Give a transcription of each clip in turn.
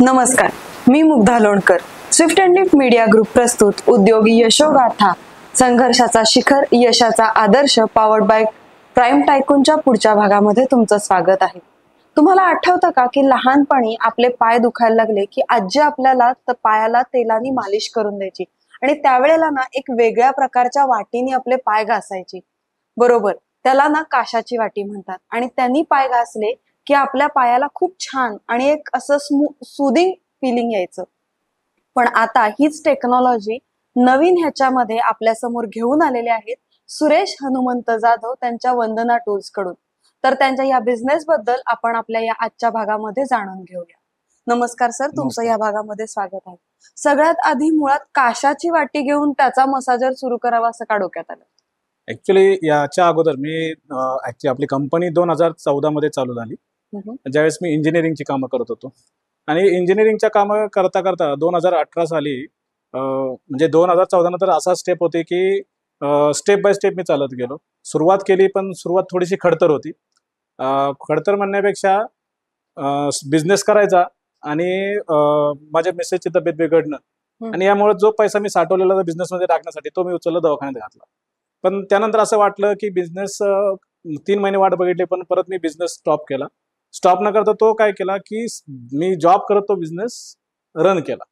नमस्कार, मी Mugdha Lonkar. Swift and Lift Media Group प्रस्तुत उद्योगी यशोगाथा, संघर्षाचा शिखर, यशाचा आदर्श, पॉवर्ड बाय प्राइम टायकूनच्या पुढच्या भागामध्ये तुमचं स्वागत आहे. तुम्हाला आठवतं का की लहानपणी आपले पाय दुखायला लागले की आजी आपल्याला पायाला तेलाने मालिश करून द्यायची आणि त्यावेळेला ना एक वेगळ्या प्रकारच्या वाटीने आपले पाय घासायची. बरोबर, त्याला ना काशाची वाटी म्हणतात. आणि त्यांनी पाय घासले की आपल्या पायाला खूप छान आणि एक असं सुदिंग फिलिंग यायचं. पण आता हीच टेक्नॉलॉजी नवीन ह्याच्यामध्ये आपल्या समोर घेऊन आलेले आहेत सुरेश हनुमंत जाधव त्यांच्या वंदना टूल्स कडून. तर त्यांच्या या बिझनेस बद्दल आपण आपल्या या आजच्या भागामध्ये जाणून घेऊया. नमस्कार सर, तुमचं या भागामध्ये स्वागत आहे. सगळ्यात आधी मुळात काशाची वाटी घेऊन त्याचा मसाजर सुरू करावा असं का डोक्यात आलं? ऍक्च्युली याच्या अगोदर मी आपली कंपनी 2014 मध्ये चालू झाली. ज्यावेळेस मी इंजिनिअरिंगची कामं करत होतो आणि इंजिनिअरिंगच्या कामं करता करता 2018 साली म्हणजे 2014 नंतर असा स्टेप होते की स्टेप बाय स्टेप मी चालत गेलो. सुरुवात केली, पण सुरुवात थोडीशी खडतर होती. खडतर म्हणण्यापेक्षा बिझनेस करायचा आणि माझ्या मिसेसची तब्येत बिघडणं आणि यामुळे जो पैसा मी साठवलेला बिझनेसमध्ये टाकण्यासाठी तो मी उचलला, दवाखान्यात घातला. पण त्यानंतर असं वाटलं की बिझनेस 3 महिने वाट बघितली, पण परत मी बिझनेस स्टॉप केला. स्टॉप न करता तो काय केला की मी जॉब करत तो बिझनेस रन केला.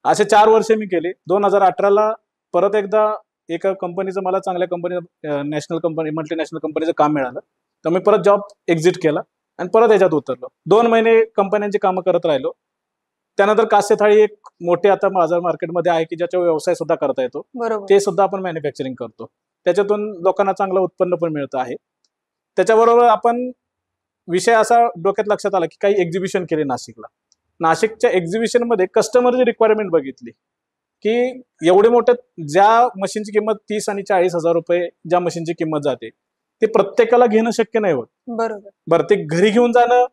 असे 4 वर्ष मी केली. 2018ला परत एकदा एका कंपनीचं, मला चांगल्या कंपनी, नॅशनल कंपनी, मल्टीनॅशनल कंपनीचं काम मिळालं. तर मी परत जॉब एक्झिट केला आणि परत याच्यात उतरलो. 2 महिने कंपन्यांची कामं करत राहिलो. त्यानंतर कास्य थाळी एक मोठे आता बाजार मार्केटमध्ये आहे की ज्याचा व्यवसाय सुद्धा करता येतो. ते सुद्धा आपण मॅन्युफॅक्चरिंग करतो. त्याच्यातून लोकांना चांगलं उत्पन्न पण मिळतं आहे. त्याच्याबरोबर आपण विषय असा डोक्यात लक्षात आला की काही एक्झिबिशन केले नाशिकला. नाशिकच्या एक्झिबिशन मध्ये कस्टमरची रिक्वायरमेंट बघितली की एवढे मोठे, ज्या मशीनची किंमत 30 आणि 40 हजार रुपये ज्या मशीनची किंमत जाते, ते प्रत्येकाला घेणं शक्य नाही होत. बरं, ते घरी घेऊन जाणं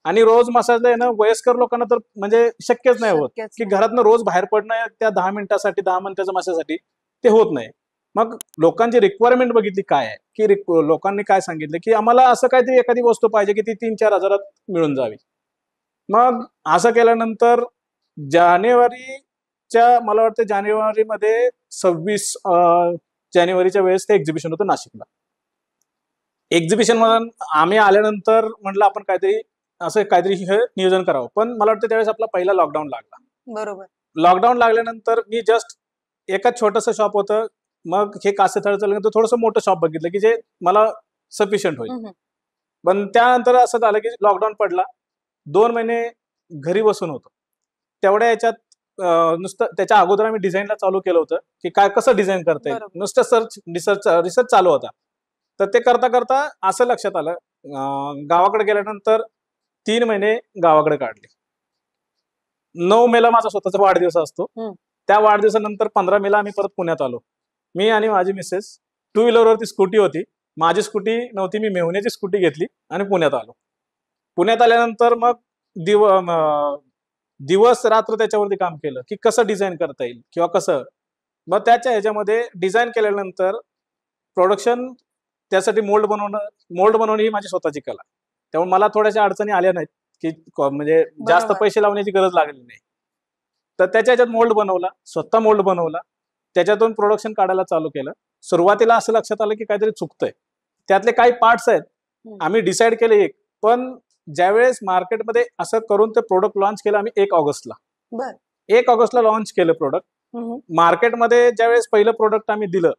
आणि रोज मसाजला येणं वयस्कर लोकांना तर म्हणजे शक्यच नाही होत की घरातनं रोज बाहेर पडणं त्या 10 मिनिटासाठी, 10 मिनिटाच्या मसाजसाठी ते होत नाही. मग लोकांची रिक्वायरमेंट बघितली काय आहे की लोकांनी काय सांगितलं की आम्हाला असं काहीतरी एखादी वस्तू पाहिजे की ती 3-4 हजारात मिळून जावी. मग असं केल्यानंतर मला वाटतं जानेवारीमध्ये 26 जानेवारीच्या वेळेस ते एक्झिबिशन होतं नाशिकला. एक्झिबिशन मधून आम्ही आल्यानंतर म्हटलं आपण काहीतरी हे नियोजन करावं. पण मला वाटतं त्यावेळेस आपला पहिला लॉकडाऊन लागला. बरोबर. लॉकडाऊन लागल्यानंतर मी जस्ट एका छोटंसं शॉप होतं, मग हे कासेथळ चालल्यानंतर थोडंसं मोठं शॉप बघितलं की जे मला सफिशियंट होईल. पण त्यानंतर असं झालं की लॉकडाऊन पडला. 2 महिने घरी बसून होतो. तेवढ्या याच्यात नुसतं त्याच्या अगोदर आम्ही डिझाईनला चालू केलं होतं की कसं डिझाईन करता येईल. नुसतं रिसर्च चालू होता. तर ते करता करता असं लक्षात आलं, गावाकडे गेल्यानंतर 3 महिने गावाकडे काढले. 9 मेला माझा स्वतःचा वाढदिवस असतो. त्या वाढदिवसानंतर 15 मेला आम्ही परत पुण्यात आलो. मी आणि माझी मिसेस 2 व्हीलरवरती, स्कूटी होती माझी, स्कूटी नव्हती, मी मेहुण्याची स्कूटी घेतली आणि पुण्यात आलो. पुण्यात आल्यानंतर मग दिवस रात्र त्याच्यावरती काम केलं की कसं डिझाईन करता येईल किंवा कसं. मग त्याच्या ह्याच्यामध्ये डिझाईन केल्यानंतर प्रोडक्शन, त्यासाठी मोल्ड बनवणं ही माझी स्वतःची कला. त्यामुळे मला थोड्याशा अडचणी आल्या नाहीत की म्हणजे जास्त पैसे लावण्याची गरज लागली नाही. तर त्याच्या ह्याच्यात मोल्ड बनवला, स्वतः मोल्ड बनवला, त्याच्यातून प्रोडक्शन काढायला चालू केलं. सुरुवातीला असं लक्षात आलं की काहीतरी चुकतंय. त्यातले काही पार्ट्स आहेत, आम्ही डिसाईड केले एक, पण ज्यावेळेस मार्केटमध्ये असं करून ते प्रोडक्ट लॉन्च केलं आम्ही 1 ऑगस्टला. 1 ऑगस्टला लॉन्च केलं प्रोडक्ट. मार्केटमध्ये ज्यावेळेस पहिलं प्रोडक्ट आम्ही दिलं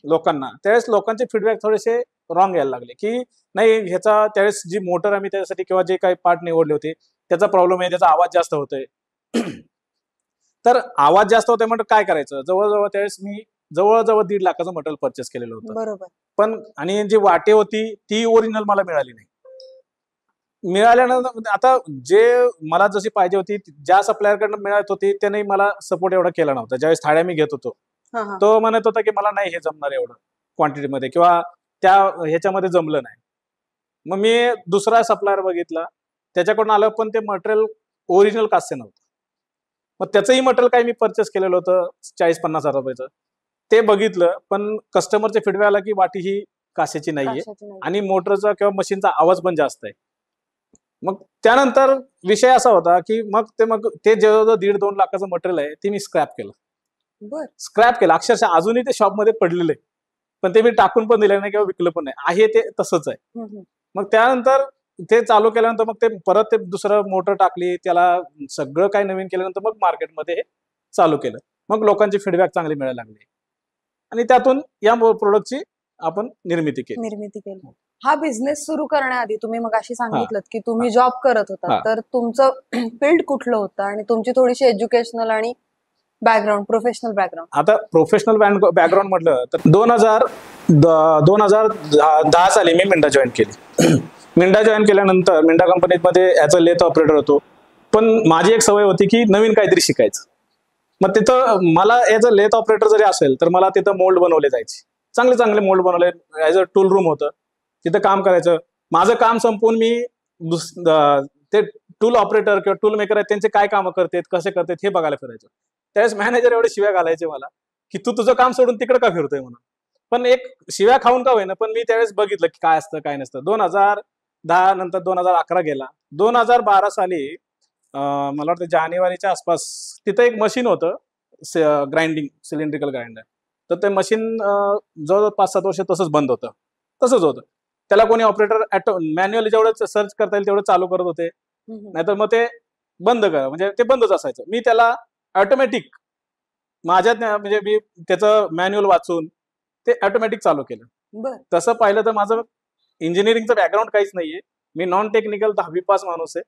लोकांना, त्यावेळेस लोकांचे फीडबॅक थोडेसे रॉंग यायला लागले की नाही, ह्याचा त्यावेळेस जी मोटर आम्ही त्याच्यासाठी किंवा जे काही पार्ट निवडले होते त्याचा प्रॉब्लेम आहे, त्याचा आवाज जास्त होतोय. तर आवाज जास्त होतोय म्हणजे काय करायचं. त्यावेळेस मी जवळजवळ 1.5 लाखाचं मटेरियल परचेस केलेलं होतं. पण आणि जी वाटे होती ती ओरिजिनल मला मिळाली नाही. मिळाल्यानंतर आता जे मला जशी पाहिजे होती, ज्या सप्लायरकडनं मिळत होती त्याने मला सपोर्ट एवढा केला नव्हता. ज्यावेळेस थाळ्या मी घेत होतो, तो म्हणत होता की मला नाही हे जमणार एवढं क्वांटिटीमध्ये किंवा त्या ह्याच्यामध्ये जमलं नाही. मग मी दुसरा सप्लायर बघितला, त्याच्याकडून आलं, पण ते मटेरियल ओरिजिनल कास्य नव्हतं. मग त्याचंही मटेरियल काही मी परचेस केलेलं होतं 40-50 हजार रुपयाचं. ते बघितलं, पण कस्टमरचे फीडबॅक आला की वाटी ही कास्याची नाहीये आणि मोटरचा किंवा मशीनचा आवाज पण जास्त आहे. मग त्यानंतर विषय असा होता की मग ते जवळजवळ 1.5-2 लाखाचं मटेरियल आहे ते मी स्क्रॅप केलं. बर. स्क्रॅप केलं अक्षरशः अजूनही ते शॉपमध्ये पडलेलं आहे. पण ते मी टाकून पण दिलं नाही किंवा विकलं पण नाही. आहे ते तसंच आहे. मग त्यानंतर ते चालू केल्यानंतर मग ते परत ते दुसरं मोटर टाकली, त्याला सगळं काही नवीन केल्यानंतर मग मार्केटमध्ये हे चालू केलं. मग लोकांची फीडबॅक चांगली मिळायला लागली आणि त्यातून या प्रोडक्टची आपण निर्मिती केली. निर्मिती केली. हा बिझनेस सुरू करण्याआधी तुम्ही मगाशी सांगितलं की तुम्ही जॉब करत होता, हा. तर तुमचं फील्ड कुठलं होतं आणि तुमची थोडीशी एज्युकेशनल आणि बॅकग्राऊंड, प्रोफेशनल बॅकग्राऊंड? आता प्रोफेशनल बॅकग्राऊंड म्हटलं तर 2010 साली मी मिंडा जॉईन केली. मिंडा जॉईन केल्यानंतर मिंडा कंपनीमध्ये ॲज अ लेथ ऑपरेटर होतो. पण माझी एक सवय होती की नवीन काहीतरी शिकायचं. मग तिथं मला ॲज अ लेथ ऑपरेटर जरी असेल तर मला तिथं मोल्ड बनवले जायचे. चांगले चांगले मोल्ड बनवले. ॲज अ टूल रूम होतं, तिथं काम करायचं. माझं काम संपवून मी ते टूल ऑपरेटर किंवा टूल मेकर आहेत त्यांचे काय कामं करतात, कसे करतात हे बघायला फिरायचं. त्यावेळेस मॅनेजर एवढे शिव्या घालायचे मला की तू तुझं काम सोडून तिकडे का फिरतोय म्हणून. पण एक शिव्या खाऊन का होईना, पण मी त्यावेळेस बघितलं की काय असतं काय नसतं. 2010 नंतर 2011 गेला. 2012 साली मला वाटतं जानेवारीच्या आसपास तिथं एक मशीन होतं ग्राइंडिंग, सिलेंड्रिकल ग्राइंडर. तर ते मशीन जवळजवळ 5-7 वर्ष तसंच बंद होतं. तसंच होतं. त्याला कोणी ऑपरेटर मॅन्युअली जेवढं सर्च करता येईल तेवढं चालू करत होते, नाहीतर मग ते बंद करा म्हणजे ते बंदच असायचं. मी त्याला ऑटोमॅटिक म्हणजे मी त्याचं मॅन्युअल वाचून ते ऑटोमॅटिक चालू केलं. बर. तसं पाहिलं तर माझं इंजिनिअरिंगचं बॅकग्राऊंड काहीच नाहीये. मी नॉन टेक्निकल 10वी पास माणूस आहे.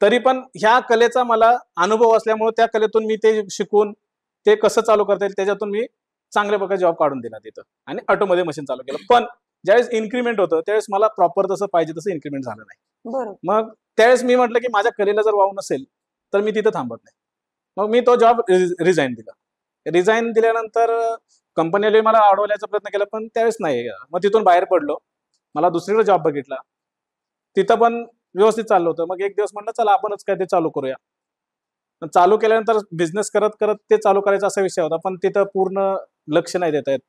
तरी पण ह्या कलेचा मला अनुभव असल्यामुळे त्या कलेतून मी ते शिकून ते कसं चालू करता येईल त्याच्यातून मी चांगल्या प्रकारे जॉब काढून दिला तिथं आणि ऑटोमध्ये मशीन चालू केलं. पण ज्यावेळेस इन्क्रीमेंट होतं त्यावेळेस मला प्रॉपर तसं पाहिजे तसं इन्क्रीमेंट झालं नाही. बरोबर. मग त्यावेळेस मी म्हटलं की माझ्या कलेला जर वाव नसेल तर मी तिथं थांबत नाही. मग मी तो जॉब रिझाईन दिला. रिझाईन दिल्यानंतर कंपनीने मला अडवण्याचा प्रयत्न केला, पण त्यावेळेस नाही. मग तिथून बाहेर पडलो. मला दुसरीकडे जॉब बघितला. तिथं पण व्यवस्थित चाललं होतं. मग एक दिवस म्हटलं चला आपणच काय ते चालू करूया. चालू केल्यानंतर बिझनेस करत करत ते चालू करायचा असा विषय होता, पण तिथं पूर्ण लक्ष नाही देता येत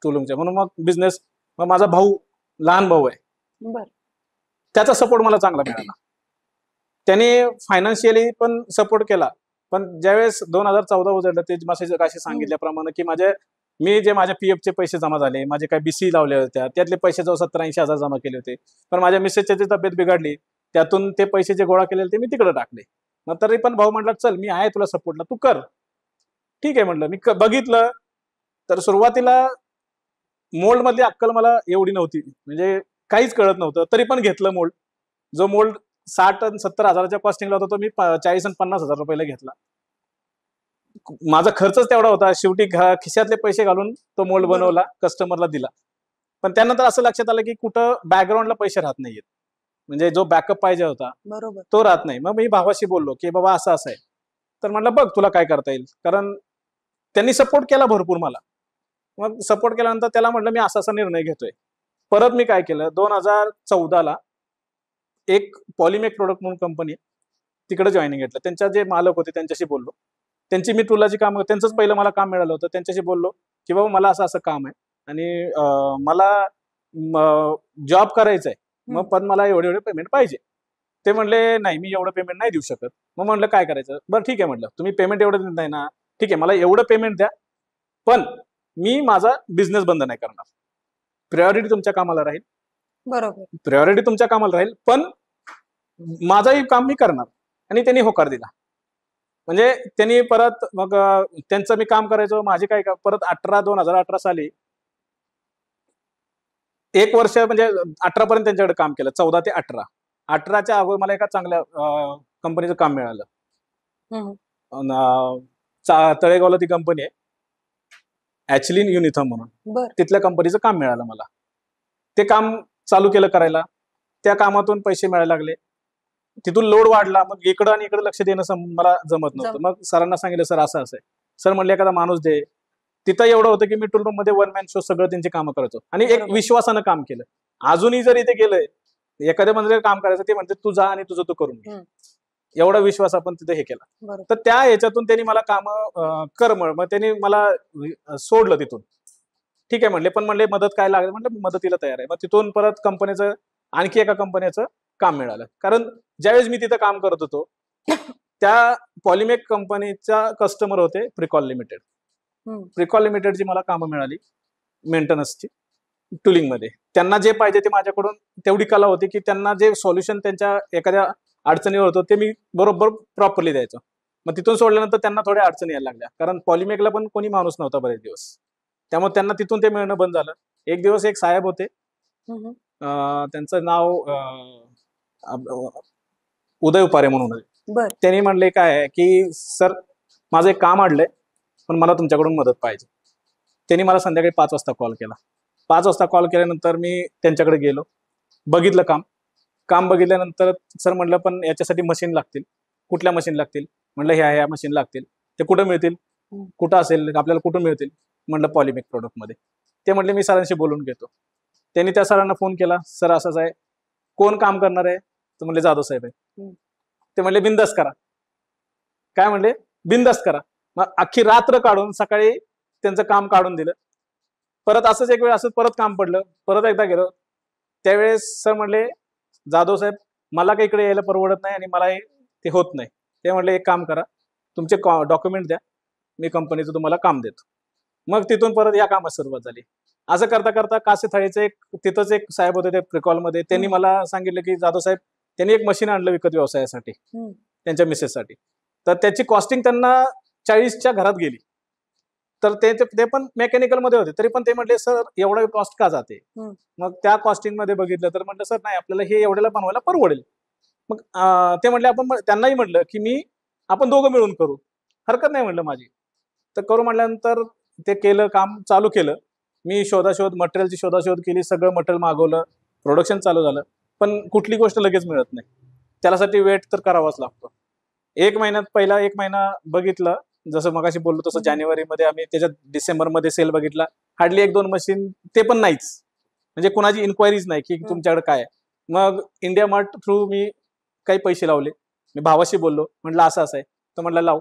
टुलूमच्या. म्हणून मग बिझनेस, मग माझा भाऊ, लहान भाऊ आहे, बर. त्याचा सपोर्ट मला चांगला मिळाला. त्याने फायनान्शियली पण सपोर्ट केला. पण ज्यावेळेस 2014 उजळलं ते अशी सांगितल्याप्रमाणे की माझ्या पीएफचे पैसे जमा झाले, माझे काही बीसी लावले होत्या, त्यातले पैसे जवळ 70-80 हजार जमा केले होते. पण माझ्या मिसेसची तब्येत बिघडली, त्यातून ते पैसे जे गोळा केलेले ते मी तिकडे टाकले. मग तरी पण भाऊ म्हटला चल मी आहे तुला सपोर्टला, तू कर. ठीक आहे म्हटलं. मी बघितलं तर सुरुवातीला मोल्ड मधली अक्कल मला एवढी नव्हती, म्हणजे काहीच कळत नव्हतं. तरी पण घेतलं मोल्ड. जो मोल्ड 60 आणि 70 हजाराच्या कॉस्टिंगला होता तो मी 40 आणि 50 हजार रुपयाला घेतला. माझा खर्चच तेवढा होता. शेवटी खिशातले पैसे घालून तो मोल्ड बनवला, कस्टमरला दिला. पण त्यानंतर असं लक्षात आलं की कुठं बॅकग्राऊंडला पैसे राहत नाहीयेत, म्हणजे जो बॅकअप पाहिजे होता बरोबर. तो राहत नाही. मग मी भावाशी बोललो की बाबा असं असं आहे. तर म्हटलं बघ तुला काय करता येईल, कारण त्यांनी सपोर्ट केला भरपूर मला. मग सपोर्ट केल्यानंतर त्याला म्हटलं मी असा असा निर्णय घेतोय. परत मी काय केलं, 2014ला एक पॉलिमेक प्रोडक्ट म्हणून कंपनी तिकडे जॉईनिंग घेतलं. त्यांच्या जे मालक होते त्यांच्याशी बोललो. त्यांची मी टुलाची काम, त्यांचंच पहिलं मला काम मिळालं होतं. त्यांच्याशी बोललो की बाबा मला असं असं काम आहे आणि मला जॉब करायचा आहे, मग पण मला एवढे पेमेंट पाहिजे. ते म्हणले नाही मी एवढं पेमेंट नाही देऊ शकत. मग म्हणलं काय करायचं. बरं ठीक आहे म्हटलं, तुम्ही पेमेंट एवढं देत नाही ना, ठीक आहे मला एवढं पेमेंट द्या, पण मी माझा बिझनेस बंद नाही करणार. प्रायोरिटी तुमच्या कामाला राहील. बरोबर. प्रायोरिटी तुमच्या कामाला राहील, पण माझंही काम मी करणार. आणि त्यांनी होकार दिला. म्हणजे त्यांनी परत मग त्यांचं मी काम करायचो, माझे काय परत 2018 साली 1 वर्ष म्हणजे 18 पर्यंत त्यांच्याकडे काम केलं. 14 ते 18. 18च्या अगोदर मला एका चांगल्या कंपनीचं काम मिळालं. तळेगावला ती कंपनी आहे, ॲचलिन युनिथम म्हणून. बर. तिथल्या कंपनीचं काम मिळालं मला. ते काम चालू केलं करायला. त्या कामातून पैसे मिळायला लागले. तिथून लोड वाढला. मग इकडं आणि इकडे लक्ष देणं मला जमत नव्हतं. मग सरांना सांगितलं सर असं असं आहे. सर म्हणले एखादा माणूस दे. तिथं एवढं होतं की मी टूल रूम मध्ये वन मॅन शो सगळं त्यांची कामं करायचो आणि एक बरोबर. विश्वासानं काम केलं. अजूनही जर इथे गेलंय, एखाद्या मंदिर काम करायचं, ते म्हणते तू जा आणि तुझं तू करून घे. एवढा विश्वास आपण तिथे हे केला. बरोबर. तर त्या ह्याच्यातून त्यांनी मला कामं कर मग त्यांनी मला सोडलं तिथून. ठीक आहे म्हणले, पण म्हणले मदत काय लागेल, म्हणलं मदतीला तयार आहे. मग तिथून परत कंपनीचं आणखी एका कंपनीचं काम मिळालं. कारण ज्यावेळेस मी तिथं काम करत होतो त्या पॉलिमेक कंपनीचा कस्टमर होते प्रिकॉल लिमिटेड. प्रिकॉल लिमिटेडची मला कामं मिळाली मेंटेनन्सची, टुलिंगमध्ये. त्यांना जे पाहिजे ते माझ्याकडून तेवढी कला होती की त्यांना जे सोल्युशन त्यांच्या एखाद्या अडचणीवर होतं ते मी बरोबर प्रॉपरली द्यायचो. मग तिथून सोडल्यानंतर त्यांना थोड्या अडचणी यायला लागल्या, कारण पॉलिमेकला पण कोणी माणूस नव्हता बरेच दिवस. त्यामुळे त्यांना तिथून ते मिळणं बंद झालं. एक दिवस एक साहेब होते, त्यांचं नाव उदय उपारे म्हणून होते. बर. त्यांनी म्हणले काय आहे की सर माझं एक काम अडलंय पण मला तुमच्याकडून मदत पाहिजे. त्यांनी मला संध्याकाळी 5 वाजता कॉल केला. 5 वाजता कॉल केल्यानंतर मी त्यांच्याकडे गेलो, बघितलं काम बघितल्यानंतर सर म्हटलं पण याच्यासाठी मशीन लागतील. कुठल्या मशीन लागतील? म्हटलं ह्या मशीन लागतील. ते कुठं मिळतील? कुठं असेल आपल्याला, कुठं मिळतील? म्हटलं पॉलिमेक प्रोडक्टमध्ये. ते म्हटले मी सरांशी बोलून घेतो. त्यांनी त्या सरांना फोन केला, सर असंच आहे, कोण काम करणार आहे? तर म्हणले जाधव साहेब आहे. ते म्हणले बिंदास करा. काय म्हणले? बिंदास करा. मग अख्खी रात्र काढून सकाळी त्यांचं काम काढून दिलं. परत असंच एक वेळ असंच परत काम पडलं, परत एकदा गेलो. त्यावेळेस सर म्हणले जाधव साहेब मला काही इकडे यायला परवडत नाही आणि मला ते होत नाही. ते म्हणले एक काम करा, तुमचे डॉक्युमेंट द्या, मी कंपनीचं तुम्हाला काम देतो. मग तिथून परत या कामात सुरुवात झाली. असं करता करता कासे थाळीचे तिथंच एक साहेब होते ते प्रिकॉलमध्ये, त्यांनी मला सांगितलं की जाधव साहेब त्यांनी एक मशीन आणलं विकत व्यवसायासाठी त्यांच्या मिसेससाठी. तर त्याची कॉस्टिंग त्यांना 40च्या घरात गेली. तर ते पण मेकॅनिकल मध्ये होते, तरी पण ते म्हटले सर एवढा कॉस्ट का जाते? मग त्या कॉस्टिंग मध्ये बघितलं तर म्हटलं सर नाही आपल्याला हे एवढ्याला बनवायला परवडेल. मग ते म्हटले आपण त्यांनाही म्हटलं की आपण दोघं मिळून करू, हरकत नाही म्हटलं माझी. तर करू म्हटल्यानंतर ते केलं, काम चालू केलं. मी मटेरियलची शोधाशोध केली, सगळं मटेरियल मागवलं, प्रोडक्शन चालू झालं. पण कुठली गोष्ट लगेच मिळत नाही, त्यासाठी वेट तर करावाच लागतो. 1 महिन्यात पहिला 1 महिना बघितलं, जसं मगाशी बोललो तसं जानेवारीमध्ये आम्ही त्याच्यात डिसेंबरमध्ये सेल बघितला, हार्डली 1-2 मशीन, ते पण नाहीच, म्हणजे कुणाची इन्क्वायरीज नाही की तुमच्याकडे काय आहे. मग इंडिया मार्ट थ्रू मी काही पैसे लावले. मी भावाशी बोललो, म्हटलं असं आहे, तर म्हटलं लाव,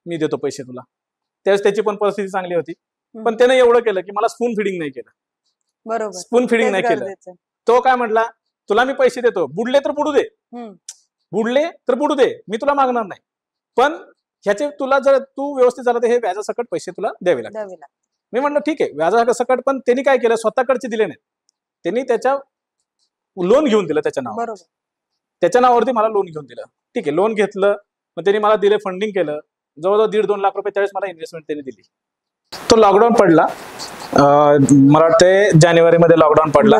मी देतो पैसे तुला. त्यावेळेस त्याची पण परिस्थिती चांगली होती, पण त्याने एवढं केलं की मला स्पून फिडिंग नाही केलं. बरोबर, स्पून फिडिंग नाही केलं. तो काय म्हटला, तुला मी पैसे देतो, बुडले तर बुडू दे, बुडले तर बुडू दे, मी तुला मागणार नाही, पण ह्याचे तुला जर तू व्यवस्थित झालं तर हे व्याजासकट पैसे तुला द्यावे लागतात. मी म्हटलं ठीक आहे व्याजासकट, पण त्यांनी काय केलं, स्वतःकडचे दिले नाही, त्यांनी त्याच्या लोन घेऊन दिलं त्याच्या नावावर. त्याच्या नावावरती मला लोन घेऊन दिलं. ठीक आहे, लोन घेतलं, मग त्यांनी मला दिले, फंडिंग केलं, जवळजवळ 1.5-2 लाख रुपये त्यावेळेस मला इन्व्हेस्टमेंट त्यांनी दिली. तो लॉकडाऊन पडला, मला वाटतं जानेवारीमध्ये लॉकडाऊन पडला.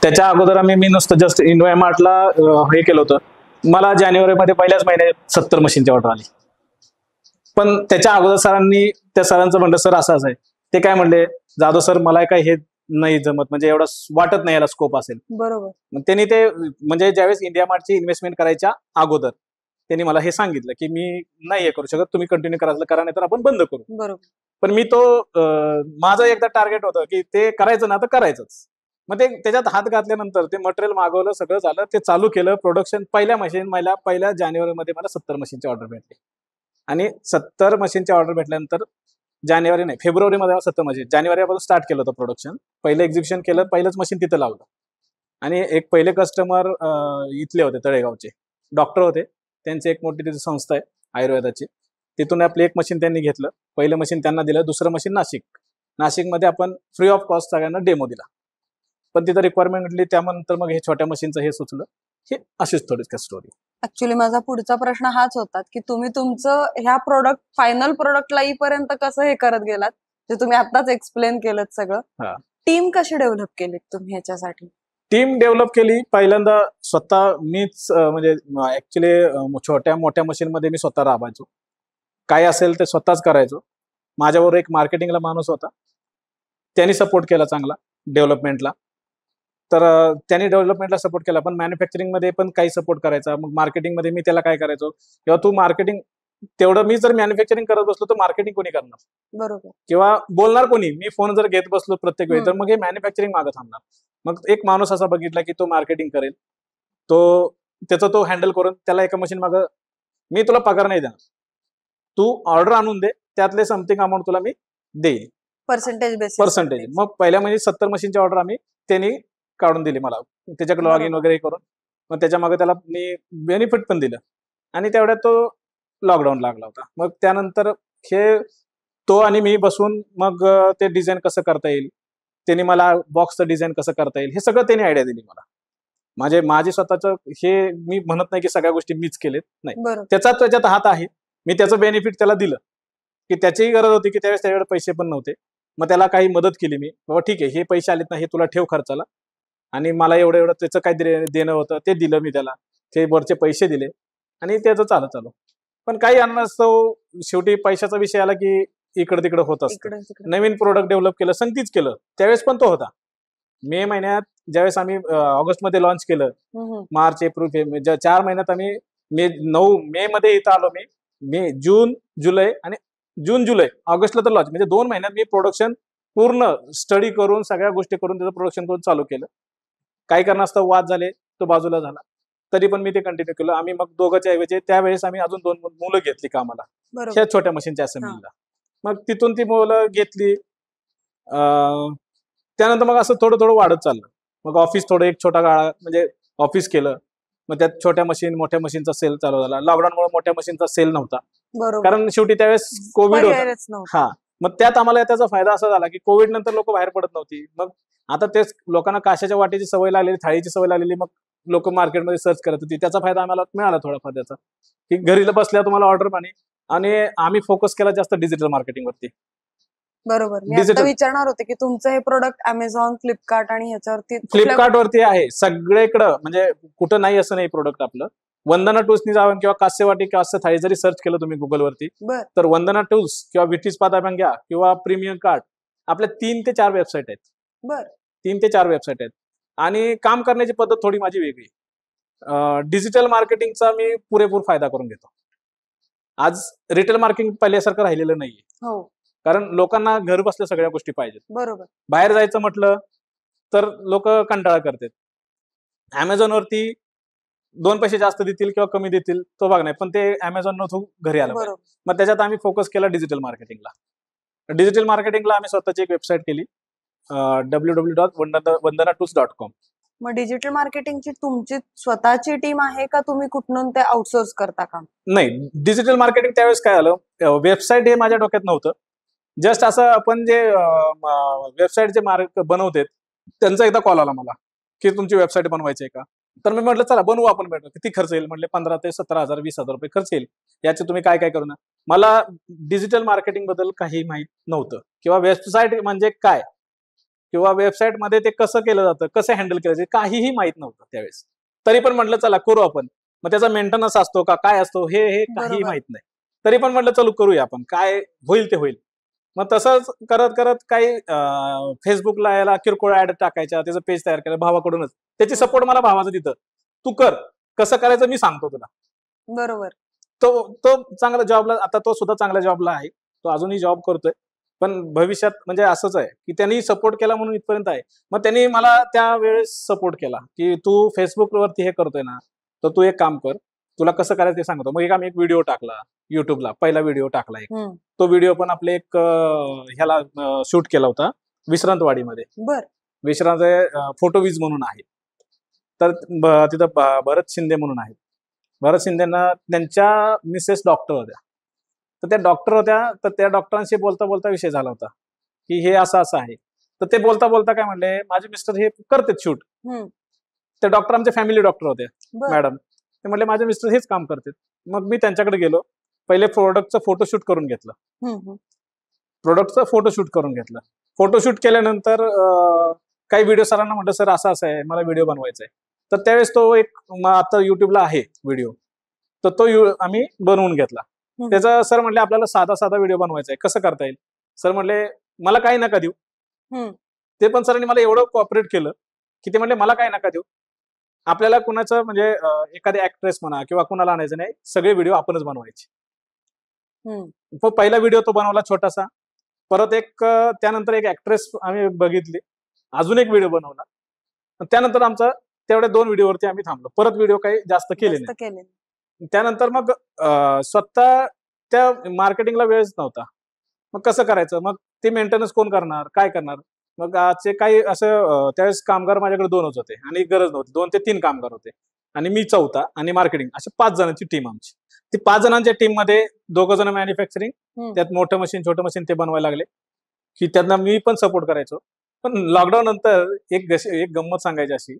त्याच्या अगोदर मी नुसतं जस्ट इंडिया मार्टला हे केलं होतं. मला जानेवारीमध्ये पहिल्याच महिन्यात 70 मशीनची ऑर्डर आली. पण त्याच्या अगोदर त्या सरांचं म्हणलं सर असं आहे. ते काय म्हणले, जाधव सर मला काय हे नाही जमत, म्हणजे एवढं वाटत नाही याला स्कोप असेल. बरोबर. मग त्यांनी ते म्हणजे ज्यावेळेस इंडिया मार्टची इन्व्हेस्टमेंट करायच्या अगोदर त्यांनी मला हे सांगितलं की मी नाही हे करू शकत, तुम्ही कंटिन्यू करायचं करा, नाही तर आपण बंद करू. बरोबर. पण मी माझं एकदा टार्गेट होतं की ते करायचं ना तर करायचंच. मग ते त्याच्यात हात घातल्यानंतर ते मटेरियल मागवलं, सगळं झालं, ते चालू केलं प्रोडक्शन. पहिल्या जानेवारीमध्ये मला 70 मशीनची ऑर्डर भेटली. आणि 70 मशीनची ऑर्डर भेटल्यानंतर फेब्रुवारीमध्ये 70 मशीन, जानेवारीपासून स्टार्ट केलं होतं प्रोडक्शन. पहिलं एक्झिबिशन केलं, पहिलंच मशीन तिथं लावलं. आणि एक पहिले कस्टमर इथले होते, तळेगावचे डॉक्टर होते. त्यांची एक मोठी तिथे संस्था आहे आयुर्वेदाची. तिथून आपली एक मशीन त्यांनी घेतलं, पहिलं मशीन त्यांना दिलं, दुसरं मशीन नाशिकमध्ये आपण फ्री ऑफ कॉस्ट सगळ्यांना डेमो दिला. पण तिथं रिक्वायरमेंट म्हटली, त्यानंतर मग हे छोट्या मशीनचं हे सुचलं. हे अशीच थोडी स्टोरी. ऍक्च्युली माझा पुढचा प्रश्न हाच होता की तुम्ही तुमचं ह्या प्रोडक्ट फायनल प्रोडक्टला येईपर्यंत कसं हे करत गेलात, जे तुम्ही आताच एक्सप्लेन केलं सगळं. टीम कशी डेव्हलप केली तुम्ही ह्याच्यासाठी? टीम डेव्हलप केली पहिल्यांदा स्वतः मीच, म्हणजे ऍक्च्युली छोट्या मोठ्या मशीनमध्ये मी स्वतः राबायचो, काय असेल ते स्वतःच करायचो. माझ्याबरोबर एक मार्केटिंगला माणूस होता, त्यांनी सपोर्ट केला चांगला डेव्हलपमेंटला. तर त्यांनी डेव्हलपमेंटला सपोर्ट केला, पण मॅन्युफॅक्चरिंगमध्ये पण काही सपोर्ट करायचा. मग मार्केटिंगमध्ये मी त्याला काय करायचो, किंवा तू मार्केटिंग तेवढं, मी जर मॅन्युफॅक्चरिंग करत बसलो तर मार्केटिंग कोणी करणार? बरोबर. किंवा बोलणार कोणी? मी फोन जर घेत बसलो प्रत्येक वेळी तर मग हे मॅन्युफॅक्चरिंग मागं थांबणार. मग एक माणूस असा बघितला की तो मार्केटिंग करेल, तो हँडल करून त्याला एका मशीन मागं, मी तुला पगार नाही देणार, तू ऑर्डर आणून दे, त्यातले समथिंग अमाऊंट तुला मी देईल पर्सेंटेज. मग पहिल्या म्हणजे 70 मशीनची ऑर्डर त्यांनी काढून दिली मला, त्याच्याकडे लॉग इन वगैरे करून मग त्याच्या मागे त्याला मी बेनिफिट पण दिलं आणि तेवढ्यात तो लॉकडाऊन लागला होता. मग त्यानंतर हे तो आणि मी बसून मग ते डिझाईन कसं करता येईल, त्यांनी मला बॉक्सचं डिझाईन कसं करता येईल हे सगळं त्यांनी आयडिया दिली मला. माझे स्वतःचं हे मी म्हणत नाही की सगळ्या गोष्टी मीच केलेत, नाही. बरोबर. त्याच्यात हात आहे. मी त्याचं बेनिफिट त्याला दिलं, की त्याचीही गरज होती की त्यावेळेस त्याच्याकडे पैसे पण नव्हते. मग त्याला काही मदत केली मी, बाबा ठीक आहे हे पैसे आलेत ना, हे तुला ठेव खर्चाला आणि मला एवढं एवढं त्याचं काय देणं होतं ते दिलं मी त्याला, ते वरचे पैसे दिले आणि त्याचं चालू. पण काही कारणास्तव शेवटी पैशाचा विषय आला की इकडे तिकडे होत असतं. इकडे तिकडे. नवीन प्रोडक्ट डेव्हलप केलं, संगतीच केलं, त्यावेळेस पण तो होता. मे महिन्यात ज्यावेळेस आम्ही ऑगस्टमध्ये लॉन्च केलं, मार्च एप्रिल मे 4 महिन्यात आम्ही 9 मे मध्ये इथं आलो मी जून जुलै आणि जुलै ऑगस्टला तर लॉन्च, म्हणजे 2 महिन्यात मी प्रोडक्शन पूर्ण स्टडी करून सगळ्या गोष्टी करून त्याचं प्रोडक्शन करून चालू केलं. काही कारणास्तव वाद झाले, तो बाजूला झाला, तरी पण मी ते कंटिन्यू केलं. आम्ही मग दोघांच्या ऐवजी त्यावेळेस आम्ही अजून 2 मुलं घेतली कामाला बरोबर. ह्या छोट्या मशीनच्या असेंब्लीला. मग तिथून ती मुलं घेतली. त्यानंतर मग असं थोडं थोडं वाढत चाललं. मग ऑफिस थोडं एक छोटा गाळा म्हणजे ऑफिस केलं. मग त्यात छोट्या मशीन मोठ्या मशीनचा सेल चालू झाला. लॉकडाऊनमुळे मोठ्या मशीनचा सेल नव्हता, बरोबर. कारण शेवटी त्यावेळेस कोविड होता. पर्यायच नव्हता. हा, मग त्यात आम्हाला त्याचा फायदा असा झाला की कोविड नंतर लोक बाहेर पडत नव्हती. मग आता तेच लोकांना काशाच्या वाटेची सवय लागलेली, थाळीची सवय लागलेली, मग लोक मार्केटमध्ये सर्च करत होती. त्याचा फायदा आम्हाला मिळाला थोडाफार त्याचा, की घरी बसल्या तुम्हाला ऑर्डर पाणी. आणि आम्ही फोकस केला जास्त डिजिटल मार्केटिंग वरती. बरोबर. मी आता Digital. विचारणार होते की तुमचं हे प्रोडक्ट अमेझॉन, फ्लिपकार्ट आणि ह्याच्यावरती फ्लिपकार्ट वरती आहे सगळीकडं, म्हणजे कुठं नाही असं नाही प्रोडक्ट आपलं. वंदना टूल्सनी जावं किंवा कास्यवाटी कास्य थाळी जरी सर्च केलं तुम्ही गुगलवरती, बर. तर वंदना टूल्स किंवा विटीज पादाबँक घ्या किंवा प्रीमियम कार्ड, आपल्या 3 ते 4 वेबसाईट आहेत. बर. 3 ते 4 वेबसाईट आहेत. आणि काम करण्याची पद्धत थोडी माझी वेगळी. डिजिटल मार्केटिंगचा मी पुरेपूर फायदा करून घेतो. आज रिटेल मार्केटिंग पहिल्यासारखं राहिलेलं नाहीये, हो. कारण लोकांना घर बसल्या सगळ्या गोष्टी पाहिजेत. बरोबर. बाहेर जायचं म्हटलं तर लोक कंटाळा करतात. Amazon वरती 2 पैसे जास्त देतील किंवा कमी देतील तो भाग नाही, पण ते Amazon थ्रू घरी आलं पाहिजे. बरोबर. मग त्याच्यात आम्ही फोकस केला डिजिटल मार्केटिंगला. डिजिटल मार्केटिंगला आम्ही स्वतःची एक वेबसाईट केली, www.vandanatools.com. मग डिजिटल मार्केटिंगची तुमची स्वतःची टीम आहे का तुम्ही कुठून ते आउटसोर्स करता काम? नाही, डिजिटल मार्केटिंग त्यावेळेस काय आलं, वेबसाईट हे माझ्या डोक्यात नव्हतं. जस्ट असं आपण जे वेबसाईट जे बनवते त्यांचा एकदा कॉल आला मला की तुमची वेबसाईट बनवायची आहे का. तर मी म्हटलं चला बनवू आपण, भेटू. किती खर्च येईल म्हटले, 15 ते 17,000 20,000 रुपये खर्च येईल. याचे तुम्ही काय काय करू ना. मला डिजिटल मार्केटिंग बद्दल काही माहित नव्हतं, किंवा वेबसाईट म्हणजे काय, किंवा वेबसाईट मध्ये ते कसं केलं जातं, कसं हँडल केलं जातं, काहीही माहित नव्हतं त्यावेळेस. तरी पण म्हटलं चला करू आपण. मग त्याचा मेंटेनन्स असतो का काय असतो हे काही बरोबर. माहित नाही. तरी पण म्हटलं चलू करूया आपण, काय होईल ते होईल. मग तसंच करत करत काही फेसबुकला याला किरकोळ ऍड टाकायच्या, त्याचं पेज तयार केलं भावाकडूनच. त्याची सपोर्ट मला भावाचं तिथं, तू कर, कसं करायचं मी सांगतो तुला. बरोबर. तो चांगला जॉबला, आता तो सुद्धा चांगल्या जॉबला आहे, तो अजूनही जॉब करतोय. पण भविष्यात म्हणजे असंच आहे की त्यांनी सपोर्ट केला म्हणून इथपर्यंत आहे. मग त्यांनी मला त्यावेळेस सपोर्ट केला की तू फेसबुकवरती हे करतोय ना, तर तू एक काम कर, तुला कसं करायचं ते सांगतो. मग आम्ही एक व्हिडिओ टाकला युट्यूबला, पहिला व्हिडिओ टाकला एक. तो व्हिडिओ पण आपले एक ह्याला शूट केला होता विश्रांतवाडीमध्ये. बर. विश्रांत फोटोविज म्हणून आहे, तर तिथं भरत शिंदे म्हणून आहेत. भरत शिंदेना त्यांच्या मिसेस डॉक्टर होत्या, तर त्या डॉक्टर होत्या, तर त्या डॉक्टरांशी बोलता बोलता विषय झाला होता की हे असं असं आहे. तर ते बोलता बोलता काय म्हणले, माझे मिस्टर हे करतात शूट. ते डॉक्टर आमचे फॅमिली डॉक्टर होते बर. मॅडम. ते म्हणले माझे मिस्टर हेच काम करतात. मग मी त्यांच्याकडे गेलो, पहिले प्रोडक्टचं फोटोशूट करून घेतलं. फोटोशूट केल्यानंतर काही व्हिडिओ सरांना म्हटलं सर असं असं आहे, मला व्हिडिओ बनवायचा आहे. तर त्यावेळेस तो एक आता युट्यूबला आहे व्हिडिओ, तर तो आम्ही बनवून घेतला. त्याचा सर म्हणले आपल्याला साधा व्हिडिओ बनवायचा आहे, कसं करता येईल. सर म्हणले मला काही नका देऊ. ते पण सरांनी मला एवढं कॉपरेट केलं की ते म्हणले मला काही नका देऊ, आपल्याला कुणाचं म्हणजे एखादी ऍक्ट्रेस म्हणा किंवा कुणाला आणायचं नाही, सगळे व्हिडिओ आपणच बनवायचे. पहिला व्हिडिओ तो बनवला छोटासा. परत त्यानंतर एक ऍक्ट्रेस आम्ही बघितली, अजून एक व्हिडिओ बनवला. त्यानंतर आमचा तेवढ्या 2 व्हिडिओवरती आम्ही थांबलो. परत व्हिडिओ काही जास्त केले नाही. त्यानंतर मग स्वतः त्या मार्केटिंगला वेळच नव्हता. मग कसं करायचं, मग ते मेंटेनन्स कोण करणार, काय करणार. मग आजचे काही असं त्यावेळेस कामगार माझ्याकडे 2च होते आणि गरज नव्हती, 2 ते 3 कामगार होते. आणि मी चौथा आणि मार्केटिंग, अशी 5 जणांची टीम आमची. ती 5 जणांच्या टीम मध्ये 2 जण मॅन्युफॅक्चरिंग, त्यात मोठं मशीन छोटं मशीन ते बनवायला लागले, की त्यांना मी पण सपोर्ट करायचो. पण लॉकडाऊन नंतर एक गंमत सांगायची अशी,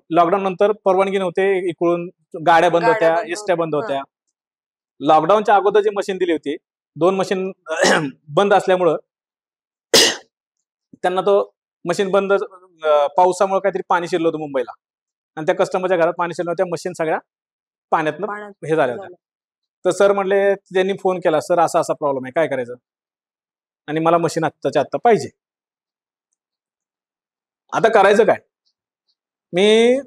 लॉकडाऊन नंतर परवानगी नव्हते, इकडून गाड्या बंद गाड्या होत्या, बंद एसट्या बंद होत्या. होत्या. लॉकडाऊनच्या अगोदर जी मशीन दिली होती, 2 मशीन बंद असल्यामुळं त्यांना तो मशीन बंद, पावसामुळे काहीतरी पाणी शिरलं होतं मुंबईला आणि त्या कस्टमरच्या घरात पाणी शिरलं होतं, त्या मशीन सगळ्या पाण्यातनं पाण्यात हे झाल्या होत्या. तर सर म्हणले, त्यांनी फोन केला, सर असा असा प्रॉब्लेम आहे, काय करायचं, आणि मला मशीन आत्ताच्या आत्ता पाहिजे. आता करायचं काय? मी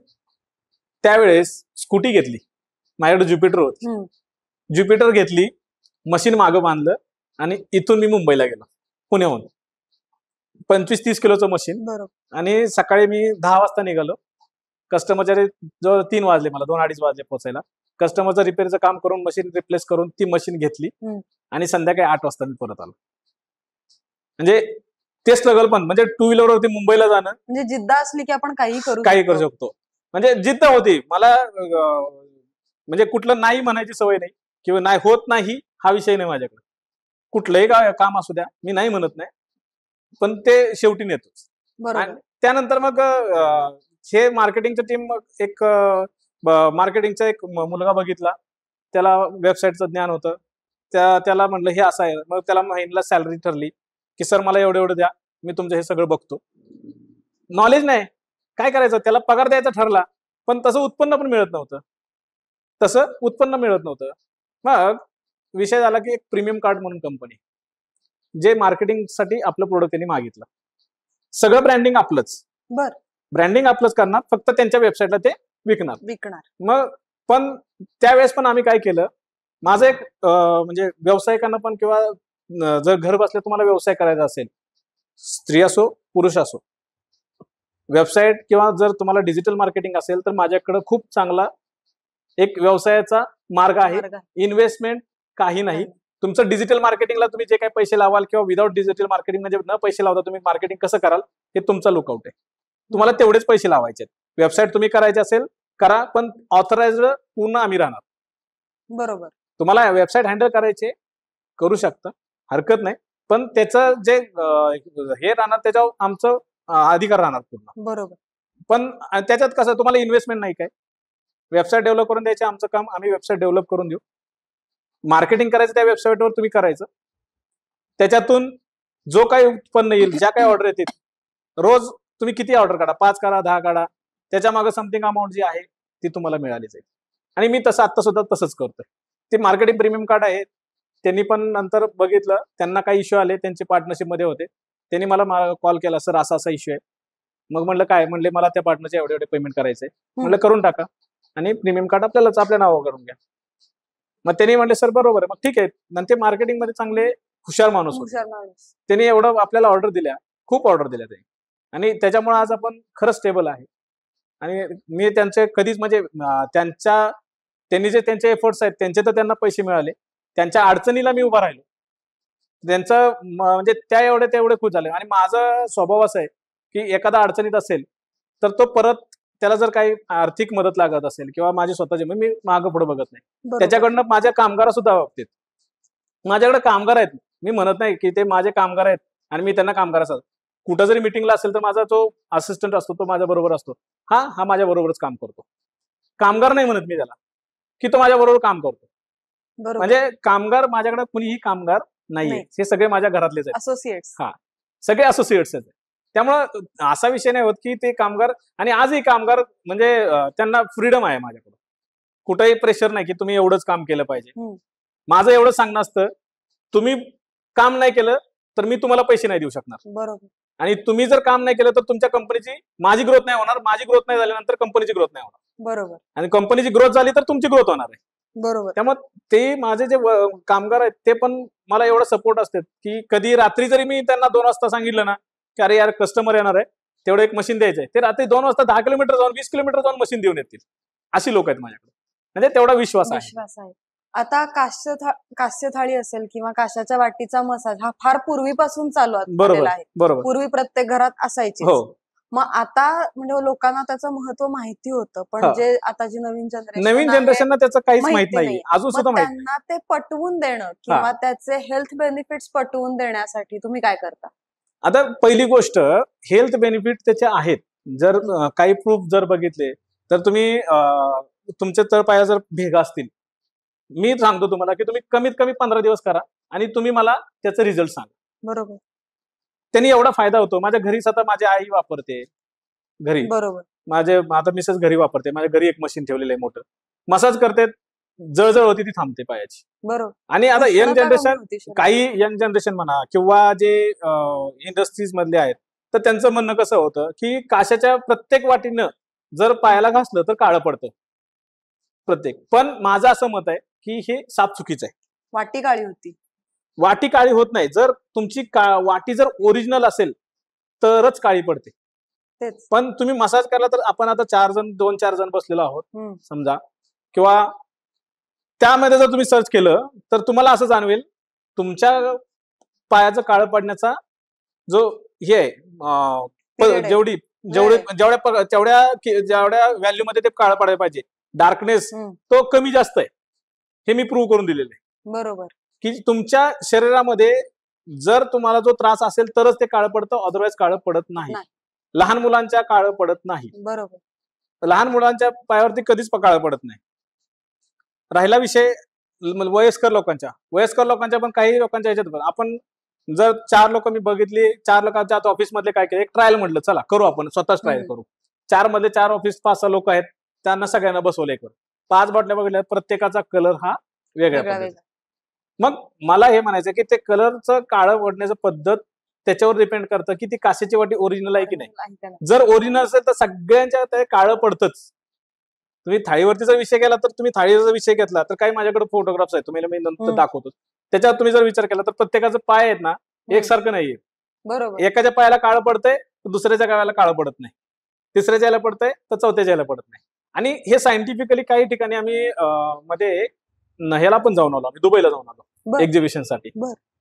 त्यावेळेस स्कूटी घेतली, माझ्याकडे ज्युपिटर होती. ज्युपिटर घेतली, मशीन मागं बांधलं आणि इथून मी मुंबईला गेलो, पुण्याहून. 25-30 किलोचं मशीन. बरोबर. आणि सकाळी मी 10 वाजता निघालो. कस्टमरच्या जवळ 3 वाजले, मला 2-2:30 वाजले पोहोचायला. कस्टमरचं रिपेअरचं काम करून मशीन रिप्लेस करून ती मशीन घेतली आणि संध्याकाळी 8 वाजता मी परत आलो. म्हणजे ते स्ट्रगल पण, म्हणजे टू व्हीलरवरती मुंबईला जाणं, म्हणजे जिद्द असली की आपण काही करू शकतो. म्हणजे जिद्द होती मला, म्हणजे कुठलं नाही म्हणायची सवय नाही, किंवा नाही होत नाही हा विषय नाही माझ्याकडे. कुठलंही काम असू द्या, मी नाही म्हणत नाही, पण ते शेवटी नेतोच. आणि त्यानंतर मग हे मार्केटिंगचं टीम, एक मार्केटिंगचा एक मुलगा बघितला, त्याला वेबसाईटचं ज्ञान होतं, त्याला म्हणलं हे असं आहे. मग त्याला महिन्याला सॅलरी ठरली, की सर मला एवढं एवढं द्या, मी तुमचं हे सगळं बघतो. नॉलेज नाही, काय करायचं, त्याला पगार द्यायचा ठरला, पण तसं उत्पन्न मिळत नव्हतं. मग विषय झाला की एक प्रीमियम कार्ड म्हणून कंपनी, जे मार्केटिंगसाठी आपलं प्रोडक्ट त्यांनी मागितलं. सगळं ब्रँडिंग आपलंच, ब्रँडिंग आपलंच करणार, फक्त त्यांच्या वेबसाईटला ते विकणार. मग पण त्यावेळेस पण आम्ही काय केलं, माझं एक म्हणजे व्यावसायिकांना पण, किंवा जर घर बसल्या तुम्हाला व्यवसाय करायचा असेल, स्त्री असो पुरुष असो, वेबसाईट किंवा जर तुम्हाला डिजिटल मार्केटिंग असेल, तर माझ्याकडे खूप चांगला एक व्यवसायाचा मार्ग आहे. इन्व्हेस्टमेंट काही नाही. तुमचं डिजिटल मार्केटिंगला तुम्ही जे काही पैसे लावाल, किंवा विदाउट डिजिटल मार्केटिंग म्हणजे न पैसे लावता तुम्ही मार्केटिंग कसं कराल, हे तुमचा लुकआउट आहे. तुम्हाला तेवढेच पैसे लावायचे. वेबसाईट तुम्ही करायची असेल करा, पण ऑथराइज्ड पूर्ण आम्ही राहणार. बरोबर. तुम्हाला वेबसाईट हँडल करायचे, करू शकता, हरकत नाही, पण त्याचं जे हे राहणार, त्याच्यावर आमचं अधिकार राहणार पूर्ण. बरोबर. पण त्याच्यात कसं, तुम्हाला इन्व्हेस्टमेंट नाही काय, वेबसाईट डेव्हलप करून द्यायचे, आमचं काम, आम्ही वेबसाईट डेव्हलप करून देऊ. मार्केटिंग करायचं त्या वेबसाईटवर तुम्ही करायचं, त्याच्यातून जो काही उत्पन्न येईल, ज्या काही ऑर्डर येतील, रोज तुम्ही किती ऑर्डर काढा, 5 काढा, 10 काढा, त्याच्या मागे समथिंग अमाऊंट जी आहे ती तुम्हाला मिळाली जाईल. आणि मी तसं आता सुद्धा तसंच करतोय. ते मार्केटिंग प्रीमियम कार्ड आहे, त्यांनी पण नंतर बघितलं, त्यांना काही इश्यू आले, त्यांचे पार्टनरशिप मध्ये होते, त्यांनी मला कॉल केला, सर असा असा इश्यू आहे. मग म्हणलं काय, म्हणले मला त्या पार्टनरचे एवढे एवढे पेमेंट करायचंय. म्हणलं करून टाका आणि प्रीमियम कार्ड आपल्यालाच आपल्या नावावर करून घ्या. मग त्यांनी म्हणले सर बरोबर आहे, मग ठीक आहे. नंतर मार्केटिंग मध्ये चांगले हुशार माणूस होते, त्यांनी एवढं आपल्याला ऑर्डर दिल्या, खूप ऑर्डर दिल्या त्यांनी, आणि त्याच्यामुळे आज आपण खरंच स्टेबल आहे. आणि मी त्यांचे कधीच म्हणजे त्यांनी जे त्यांचे एफर्ट्स आहेत त्यांचे, तर त्यांना पैसे मिळाले, त्यांच्या अडचणीला मी उभा राहिलो, त्यांचं म्हणजे त्या एवढे खुश झाले. आणि माझा स्वभाव असा आहे की एखादा अडचणीत असेल तर तो परत, त्याला जर काही आर्थिक मदत लागत असेल किंवा माझी स्वतःची, मी मागं पुढे बघत नाही. त्याच्याकडनं माझ्या कामगारासुद्धा बाबतीत, माझ्याकडे कामगार आहेत, मी म्हणत नाही की ते माझे कामगार आहेत आणि मी त्यांना कामगार असतात. कुठं जरी मिटिंगला असेल तर माझा जो असिस्टंट असतो तो माझ्या बरोबर असतो, हा माझ्या बरोबरच काम करतो. कामगार नाही म्हणत मी त्याला, की तो माझ्या बरोबर काम करतो. म्हणजे कामगार माझ्याकडे कुणीही कामगार नाहीये, हे सगळे माझ्या घरातलेच आहेत, असोसिएट्स. सगळे असोसिएट्स आहेत. त्यामुळं असा विषय नाही होत की ते कामगार, आणि आजही कामगार म्हणजे त्यांना फ्रीडम आहे माझ्याकडे, कुठेही प्रेशर नाही की तुम्ही एवढंच काम केलं पाहिजे. माझं एवढं सांगणं असतं, तुम्ही काम नाही केलं तर मी तुम्हाला पैसे नाही देऊ शकणार. बरोबर. आणि तुम्ही जर काम नाही केलं तर तुमच्या कंपनीची, माझी ग्रोथ नाही होणार, माझी ग्रोथ नाही झाल्यानंतर कंपनीची ग्रोथ नाही होणार. बरोबर. आणि कंपनीची ग्रोथ झाली तर तुमची ग्रोथ होणार आहे. बरोबर. त्यामुळे ते माझे जे कामगार आहेत ते पण मला एवढं सपोर्ट असतात की कधी रात्री जरी मी त्यांना 2 वाजता सांगितलं ना की अरे यार कस्टमर येणार आहे, तेवढं एक मशीन द्यायचंय, ते रात्री 2 वाजता 10 किलोमीटर जाऊन 20 किलोमीटर जाऊन मशीन देऊन येतील. अशी लोक आहेत माझ्याकडे, म्हणजे तेवढा विश्वास आहे. आता कास्य थाळी असेल किंवा काशाच्या वाटीचा मसाज हा फार पूर्वीपासून चालू आहे. बरोबर. पूर्वी प्रत्येक घरात असायची. मग आता म्हणजे लोकांना त्याचं महत्व माहिती होतं, पण हा. जे आता जी नवीन नवीन जनरेशन जनरेशनला त्याचं काहीच माहित माहिती नाही, नाही. अजून मग सुद्धा माहित नाही. त्यांना ते पटवून देणं हा. किंवा त्याचे हेल्थ बेनिफिट्स पटवून देण्यासाठी तुम्ही काय करता? आता पहिली गोष्ट, हेल्थ बेनिफिट त्याचे आहेत. जर काही प्रूफ जर बघितले तर तुम्ही तुमचे तळपाया जर भेगा असतील, मी सांगतो तुम्हाला की तुम्ही कमीत कमी 15 दिवस करा आणि तुम्ही मला त्याचा रिझल्ट सांगा. बरोबर त्यांनी एवढा फायदा होतो. माझ्या घरी स्वतः माझी आई वापरते घरी. बरोबर माझे आता मिसेस घरी वापरते. माझ्या घरी एक मशीन ठेवलेलं आहे मोठं. मसाज करते, जळजळ होती ती थांबते पायाची. बरोबर आणि आता यंग उष्णता कमी जनरेशन, होती शरीरात. काही यंग जनरेशन म्हणा किंवा जे इंडस्ट्रीज मधले आहेत, तर त्यांचं म्हणणं कसं होतं की काशाच्या प्रत्येक वाटीनं जर पायाला घासलं तर काळं पडतं प्रत्येक. पण माझं असं मत आहे की हे साप चुकीचं आहे. वाटी काळी होती. वाटी काळी होत नाही. जर तुमची वाटी जर ओरिजिनल असेल तरच काळी पडते. तेच पण तुम्ही मसाज करायला तर आपण आता 2-4 जण बसलेलो आहोत समजा, किंवा त्यामध्ये जर तुम्ही सर्च केलं तर तुम्हाला असं जाणवेल तुमच्या पायाचं काळं पडण्याचा जो हे आहे, Period आहे. जेवढी जेवढ्या व्हॅल्यू मध्ये ते काळं पडायला पाहिजे, डार्कनेस तो कमी जास्त आहे. हे मी प्रूव्ह करून दिलेलं आहे बरोबर की तुमच्या शरीरामध्ये जर तुम्हाला जो त्रास असेल तरच ते काळं पडतं, अदरवाईज काळं पडत नाही. नाही. लहान मुलांच्या काळं पडत नाही. बरोबर लहान मुलांच्या पायावरती कधीच काळं पडत नाही. राहिला विषय वयस्कर लोकांच्या पण काही लोकांच्या ह्याच्यात आपण जर 4 लोक मी बघितली, 4 लोकांच्या आता ऑफिस मधले काय केलं, एक ट्रायल म्हटलं चला करू, आपण स्वतःच ट्रायल करू. 4 मधले 4 ऑफिस 5-6 लोक आहेत, त्यांना सगळ्यांना बसवले एक 5 बाटल्या बघितल्या, प्रत्येकाचा कलर हा वेगळ्या पद्धतीचा. मग मला हे म्हणायचं की ते कलरचं काळं पडण्याचं पद्धत त्याच्यावर डिपेंड करतं की ती कासेची वाटी ओरिजिनल आहे की नाही. जर ओरिजिनल असेल तर सगळ्यांच्या ते काळं पडतंच. तुम्ही थाळीवरतीचा विषय केला तर तुम्ही थाळीचा विषय घेतला तर काही माझ्याकडे फोटोग्राफ्स आहेत, तुम्हाला मी नंतर दाखवतो. त्याच्यात तुम्ही जर विचार केला तर प्रत्येकाचं पाय आहेत ना एकसारखं नाहीये. बरोबर एकाच्या पायाला काळं पडतंय तर दुसऱ्याच्या पायाला काळं पडत नाही, तिसऱ्याच्या याला पडतंय तर चौथ्याच्या याला पडत नाही. आणि हे सायंटिफिकली काही ठिकाणी आम्ही मध्ये ह्याला पण जाऊन आलो, आम्ही दुबईला जाऊन आलो एक्झिबिशन साठी.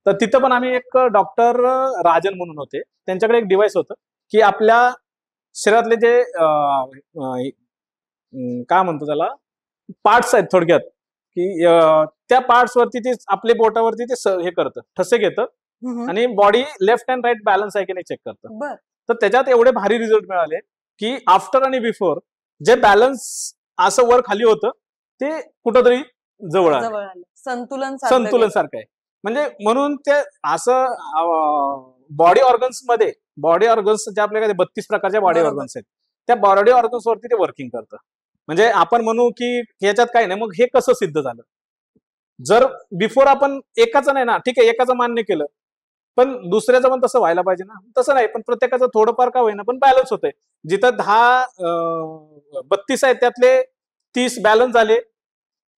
तर तिथं पण आम्ही एक डॉक्टर राजन म्हणून होते, त्यांच्याकडे एक डिव्हाइस होतं की आपल्या शरीरातले जे काय म्हणतो त्याला, पार्ट्स आहेत थोडक्यात, की त्या पार्ट्स वरती ते आपल्या बोटावरती ते हे करतं, ठसे घेतं आणि body left and right balance आहे की नाही चेक करतं. तर त्याच्यात एवढे भारी रिझल्ट मिळाले की आफ्टर आणि बिफोर जे बॅलन्स असं वर खाली होतं ते कुठंतरी जवळ आलं, संतुलन सारखं आहे. म्हणजे म्हणून ते असं बॉडी ऑर्गन्स जे आपल्याकडे 32 प्रकारच्या बॉडी ऑर्गन्स आहेत, त्या बॉडी ऑर्गन्स वरती ते वर्किंग करतं. म्हणजे आपण म्हणू की याच्यात काय नाही. मग हे कसं सिद्ध झालं? जर बिफोर आपण एकाचं नाही ना, ठीक आहे एकाचं मान्य केलं, पण दुसऱ्याचं पण तसं व्हायला पाहिजे ना. तसं नाही, पण प्रत्येकाचं थोडंफार का होईना पण बॅलन्स होतंय. जिथं 32 आहेत त्यातले 30 बॅलन्स झाले,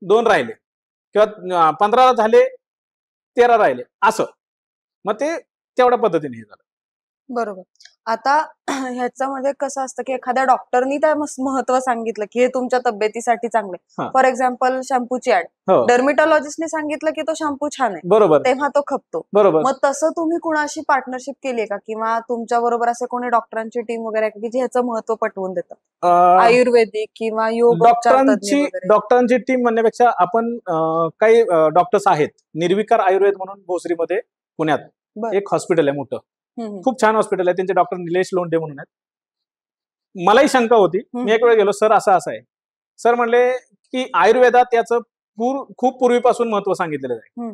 2 राहिले, किंवा 15 झाले, 13 राहिले, असं. मग ते तेवढ्या पद्धतीने हे झालं. बरोबर. आता ह्याच्यामध्ये कसं असतं की एखाद्या डॉक्टरनी त्या महत्व सांगितलं की हे तुमच्या तब्येतीसाठी चांगले. फॉर एक्झाम्पल शॅम्पूची ऍड, डर्मिटॉलॉजिस्टने सांगितलं की तो शॅम्पू छान आहे, बरोबर, तेव्हा तो खपतो. बरोबर. मग तसं तुम्ही कुणाशी पार्टनरशिप केली का, किंवा तुमच्या बरोबर असे कोणी डॉक्टरांची टीम वगैरे की जे ह्याचं महत्व पटवून देतात, आयुर्वेदिक किंवा योग डॉक्टरांची टीम म्हणण्यापेक्षा आपण काही डॉक्टर्स आहेत, निर्विकार आयुर्वेद म्हणून भोसरीमध्ये पुण्यात एक हॉस्पिटल आहे मोठं, खूप छान हॉस्पिटल आहे, त्यांचे डॉक्टर निलेश लोंढे म्हणून आहेत. मलाही शंका होती, मी एक वेळ गेलो, सर असं आहे. सर म्हणले की आयुर्वेदात याचं खूप पूर्वीपासून महत्व सांगितलेलं आहे.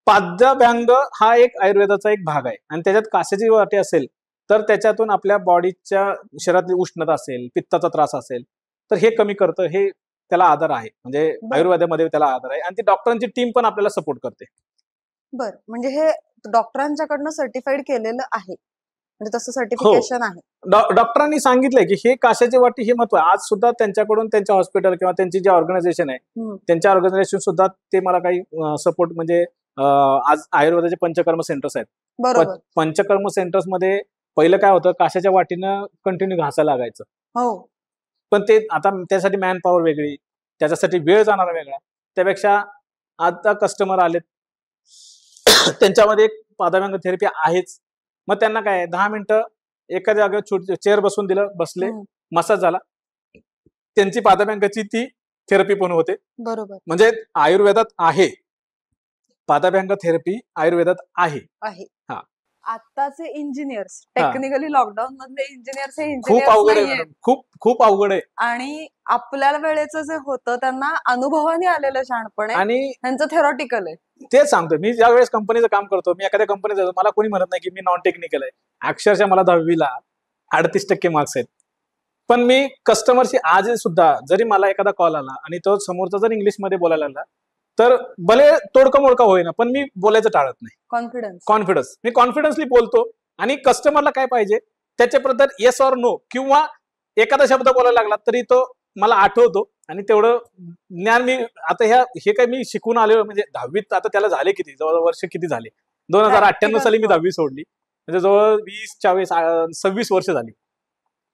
पाद्याभ्यंग हा एक आयुर्वेदाचा एक भाग आहे आणि त्याच्यात कासेची वाटी असेल तर त्याच्यातून आपल्या बॉडीच्या शरीरातली उष्णता असेल, पित्ताचा त्रास असेल तर हे कमी करतं. हे त्याला आधार आहे, म्हणजे आयुर्वेदामध्ये त्याला आधार आहे आणि ती डॉक्टरांची टीम पण आपल्याला सपोर्ट करते. बरं, म्हणजे हे डॉक्टरांच्याकडनं सर्टिफाईड केलेलं आहे, म्हणजे तसं सर्टिफिकेशन आहे. डॉक्टरांनी सांगितलंय की हे काशाची वाटी हे महत्व आहे. आज सुद्धा त्यांच्याकडून त्यांच्या हॉस्पिटल किंवा त्यांची जे ऑर्गनायझेशन आहे त्यांच्या ऑर्गनायझेशन सुद्धा ते मला काही सपोर्ट, म्हणजे आज आयुर्वेदाचे पंचकर्म सेंटर्स आहेत. पंचकर्म सेंटर्स मध्ये पहिलं काय होतं, काशाच्या वाटीनं कंटिन्यू घासायला लागायचं. पण ते आता त्यासाठी मॅन पॉवर वेगळी, त्याच्यासाठी वेळ जाणारा वेगळा. त्यापेक्षा आता कस्टमर आलेत, त्यांच्यामध्ये एक पादाभ्यंग थेरपी आहेच. मग त्यांना काय 10 मिनिटं एका जागेवर छोटी चेअर बसून दिलं, बसले, हम्म. मसाज झाला. त्यांची पादाभ्यांगाची ती थेरपी पण होते. बरोबर म्हणजे आयुर्वेदात आहे, पादाभ्यांग थेरपी आयुर्वेदात आहे. आहे. हा. आताचे इंजिनियर्स, हा. टेक्निकली लॉकडाऊन मधले इंजिनियर्स हे खूप इंजिनियर्स अवघड आहे नाहीये. मॅडम, खूप अवघड आहे. आणि आपल्या वेळेचं जे होतं त्यांना अनुभवाने आलेलं शहाणपण आहे, आणि त्यांचं थेरॉटिकल आहे. तेच सांगतो मी, ज्या वेळेस कंपनीचं काम करतो, मी एखाद्या कंपनीत जातो, मला कोणी म्हणत नाही की मी नॉन टेक्निकल आहे. अक्षरशः मला 10वीला 38% मार्क्स आहेत. पण मी कस्टमरशी आज सुद्धा, जरी मला एखादा कॉल आला आणि तो समोरचा जर इंग्लिशमध्ये बोलायला लागला, तर भले तोडका मोडका होईना, पण मी बोलायचं टाळत नाही. कॉन्फिडन्स, मी कॉन्फिडन्सली बोलतो. आणि कस्टमरला काय पाहिजे त्याच्याबद्दल येस ऑर नो, किंवा एखादा शब्द बोलायला लागला तरी तो मला आठवतो. आणि तेवढं ज्ञान मी आता हे काय मी शिकून आलो. म्हणजे 10वीत आता त्याला झाले किती, जवळ वर्ष किती झाले, 2098 साली मी 10वी सोडली, म्हणजे जवळ 26 वर्ष झाली.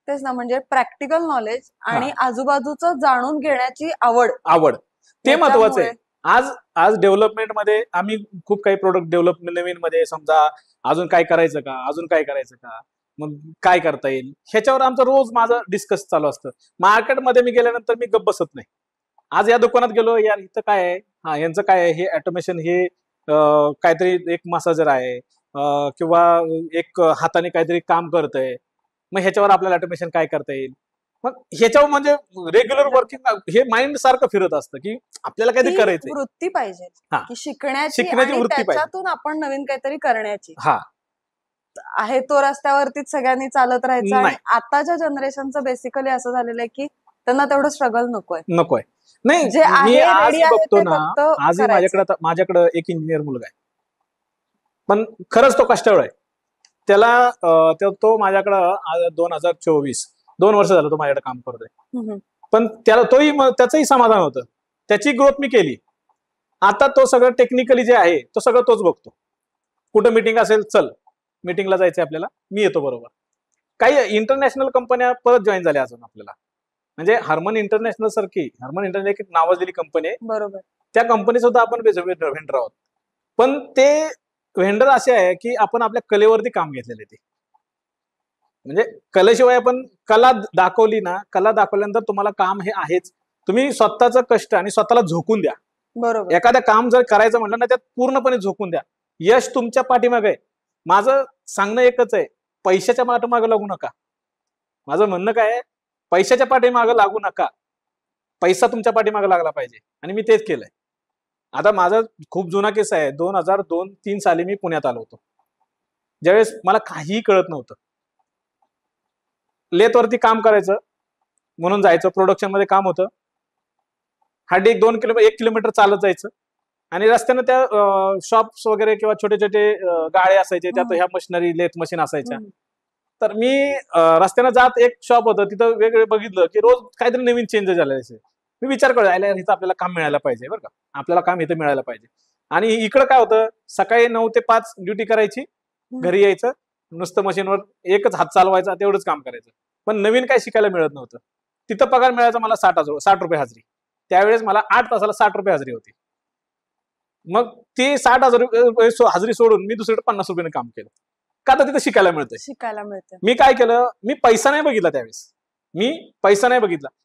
तेच ना, म्हणजे प्रॅक्टिकल नॉलेज आणि आजूबाजूचं जाणून घेण्याची आवड ते महत्वाचं आहे. आज डेव्हलपमेंटमध्ये आम्ही खूप काही प्रोडक्ट डेव्हलप नवीन मध्ये, समजा अजून काय करायचं का, मग काय करता येईल, ह्याच्यावर आमचं रोज माझं डिस्कस चालू असतं. मार्केटमध्ये मी गेल्यानंतर मी गप्प बसत नाही. आज या दुकानात गेलो, यार इथं काय आहे, हा यांचं काय आहे, हे ऑटोमेशन, हे काहीतरी एक मसाजर आहे, किंवा एक हाताने काहीतरी काम करतंय, मग ह्याच्यावर आपल्याला ऑटोमेशन काय करता येईल. मग ह्याच्यावर म्हणजे रेग्युलर वर्किंग हे माइंड सारखं फिरत असतं की आपल्याला काहीतरी करायचंय. वृत्ती पाहिजे हा. की शिकण्याची शिकण्याची आणि वृत्ती पाहिजे. त्याच्यातून आपण नवीन काहीतरी करण्याची. हा. आहे तो रस्त्यावरतीच सगळ्यांनी चालत राहायचं. आणि नाही. आताच्या जनरेशनचं बेसिकली असं झालेलं आहे की त्यांना तेवढं स्ट्रगल नकोय. नाही, जे आहे, मी आज ready आहे बघतो ते ना, फक्त आजही करायचं. माझ्याकडे एक इंजिनियर मुलगा आहे, पण खरंच तो कष्टाळू आहे. त्याला तो माझ्याकडं 2024 2 वर्ष झालं तो माझ्याकडे काम करतोय. पण त्याला त्याचंही समाधान होतं, त्याची ग्रोथ मी केली. आता तो सगळं टेक्निकली जे आहे तो सगळं तोच बघतो. कुठं मीटिंग असेल, चल मीटिंगला जायचंय आपल्याला, मी येतो बरोबर. काही इंटरनॅशनल कंपन्या परत जॉईन झाल्या अजून आपल्याला. म्हणजे हार्मन इंटरनॅशनल एक नावाजलेली कंपनी आहे. बरोबर. त्या कंपनी सुद्धा आपण व्हेंडर आहोत. पण ते व्हेंडर असे आहे की आपण आपल्या कलेवरती काम घेतलेले ते. म्हणजे कलेशिवाय आपण कला दाखवल्यानंतर तुम्हाला काम हे आहेच. तुम्ही स्वतःचं कष्ट आणि स्वतःला झोकून द्या. बरोबर. एखादं काम जर करायचं म्हटलं ना, त्यात पूर्णपणे झोकून द्या. यश तुमच्या पाठीमागे आहे. माझं सांगणं एकच आहे, पैशाच्या पाठीमागे लागू नका. माझं म्हणणं काय आहे, पैशाच्या पाठीमागे लागू नका. पैसा तुमच्या पाठीमागे लागला पाहिजे. आणि मी तेच केलंय. आता माझा खूप जुना किस्सा आहे. 2002-3 साली मी पुण्यात आलो होतो. ज्यावेळेस मला काहीही कळत नव्हतं. लेथवरती काम करायचं म्हणून जायचं, प्रोडक्शन मध्ये काम होतं. हार्डली 1 किलोमीटर चालत जायचं. आणि रस्त्यानं त्या शॉप्स वगैरे किंवा छोटे छोटे गाळे असायचे, त्यात ह्या मशिनरी, लेथ मशीन असायच्या. तर मी रस्त्यानं जात, एक शॉप होतं तिथं वेगळे बघितलं की रोज काहीतरी नवीन चेंज झाले. मी विचार करतो, इथं आपल्याला काम मिळायला पाहिजे बरं का, आपल्याला काम इथं मिळायला पाहिजे. आणि इकडं काय होतं, सकाळी 9 ते 5 ड्युटी करायची, घरी यायचं, नुसतं मशीनवर एकच हात चालवायचा, तेवढंच काम करायचं. पण नवीन काय शिकायला मिळत नव्हतं. तिथं पगार मिळायचा मला 60 रुपये हजरी. त्यावेळेस मला 8 तासाला 60 रुपये हजरी होती. मग ती 60,000 रुपये हजरी सोडून मी दुसरीकडे 50 रुपयाने काम केलं. का तर तिथं शिकायला मिळतं. मी काय केलं, मी पैसा नाही बघितला त्यावेळेस.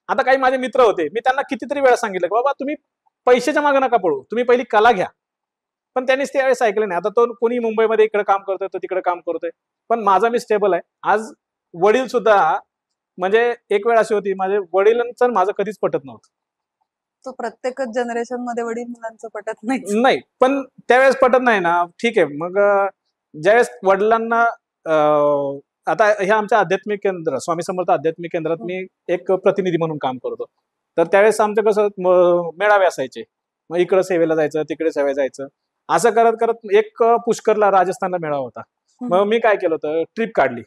आता काही माझे मित्र होते, मी त्यांना कितीतरी वेळा सांगितलं की बाबा तुम्ही पैशाच्या मागे नका पडू, तुम्ही पहिली कला घ्या. पण त्यांनीच त्यावेळेस ऐकलं नाही. आता तो कोणी मुंबईमध्ये इकडे काम करतोय, तो तिकडे काम करतोय. पण माझा मी स्टेबल आहे. आज वडील सुद्धा, म्हणजे एक वेळ अशी होती, माझे वडिलांचं माझं कधीच पटत नव्हतं. तो प्रत्येकच जनरेशन मध्ये वडील मुलांचं पटत नाही. पण त्यावेळेस पटत नाही ना, ठीक आहे. मग ज्यावेळेस वडिलांना, आता हे आमच्या आध्यात्मिक केंद्र, स्वामी समर्थ आध्यात्मिक केंद्रात मी एक प्रतिनिधी म्हणून काम करतो. तर त्यावेळेस आमचं कसं मेळावे असायचे. मग इकडे सेवेला जायचं, तिकडे सेवेला जायचं, असं करत करत एक पुष्करला, राजस्थानला मेळावा होता. मग मी काय केलं होतं, ट्रिप काढली.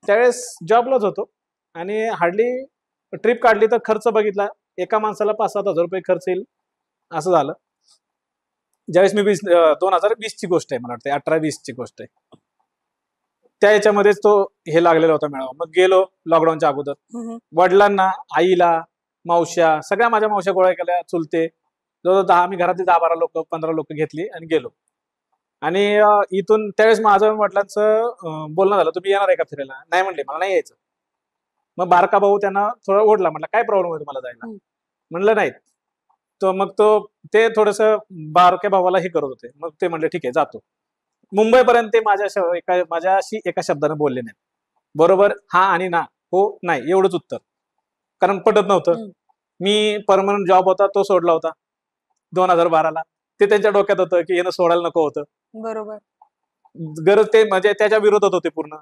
त्यावेळेस जॉबलाच होतो आणि हार्डली ट्रिप काढली तर खर्च बघितला, एका माणसाला 5-7 हजार रुपये खर्च येईल असं झालं. ज्यावेळेस मी 2020 ची गोष्ट आहे, मला वाटतं 18-20 ची गोष्ट आहे. त्या याच्यामध्येच तो हे लागलेला होता मेळावा. मग गेलो लॉकडाऊनच्या अगोदर. वडिलांना, आईला, सगळ्या माझ्या मावश्या गोळ्या केल्या, चुलते, जवळ 10, मी घरातली 10-12 लोक 15 लोक घेतली आणि गेलो. आणि इथून त्यावेळेस माझं वडिलांचं बोलणं झालं, तुम्ही येणार आहे का फिरायला? नाही म्हणले, मला नाही यायचं. मग बारका भाऊ त्यांना थोडा ओढला, म्हटलं काय प्रॉब्लेम आहे तुम्हाला जायला? म्हणलं नाही. मग ते थोडस बारक्या भावाला हे करत होते. मग ते म्हणले ठीक आहे जातो. मुंबईपर्यंत ते माझ्याशी एका शब्दाने बोलले नाही. बरोबर हा आणि ना, हो नाही एवढंच उत्तर. कारण पटत नव्हतं. मी परमनंट जॉब होता तो सोडला होता 2012ला. ते त्यांच्या डोक्यात होतं की यानं सोडायला नको होतं. बरोबर. गरज ते म्हणजे त्याच्या विरोधात होते पूर्ण.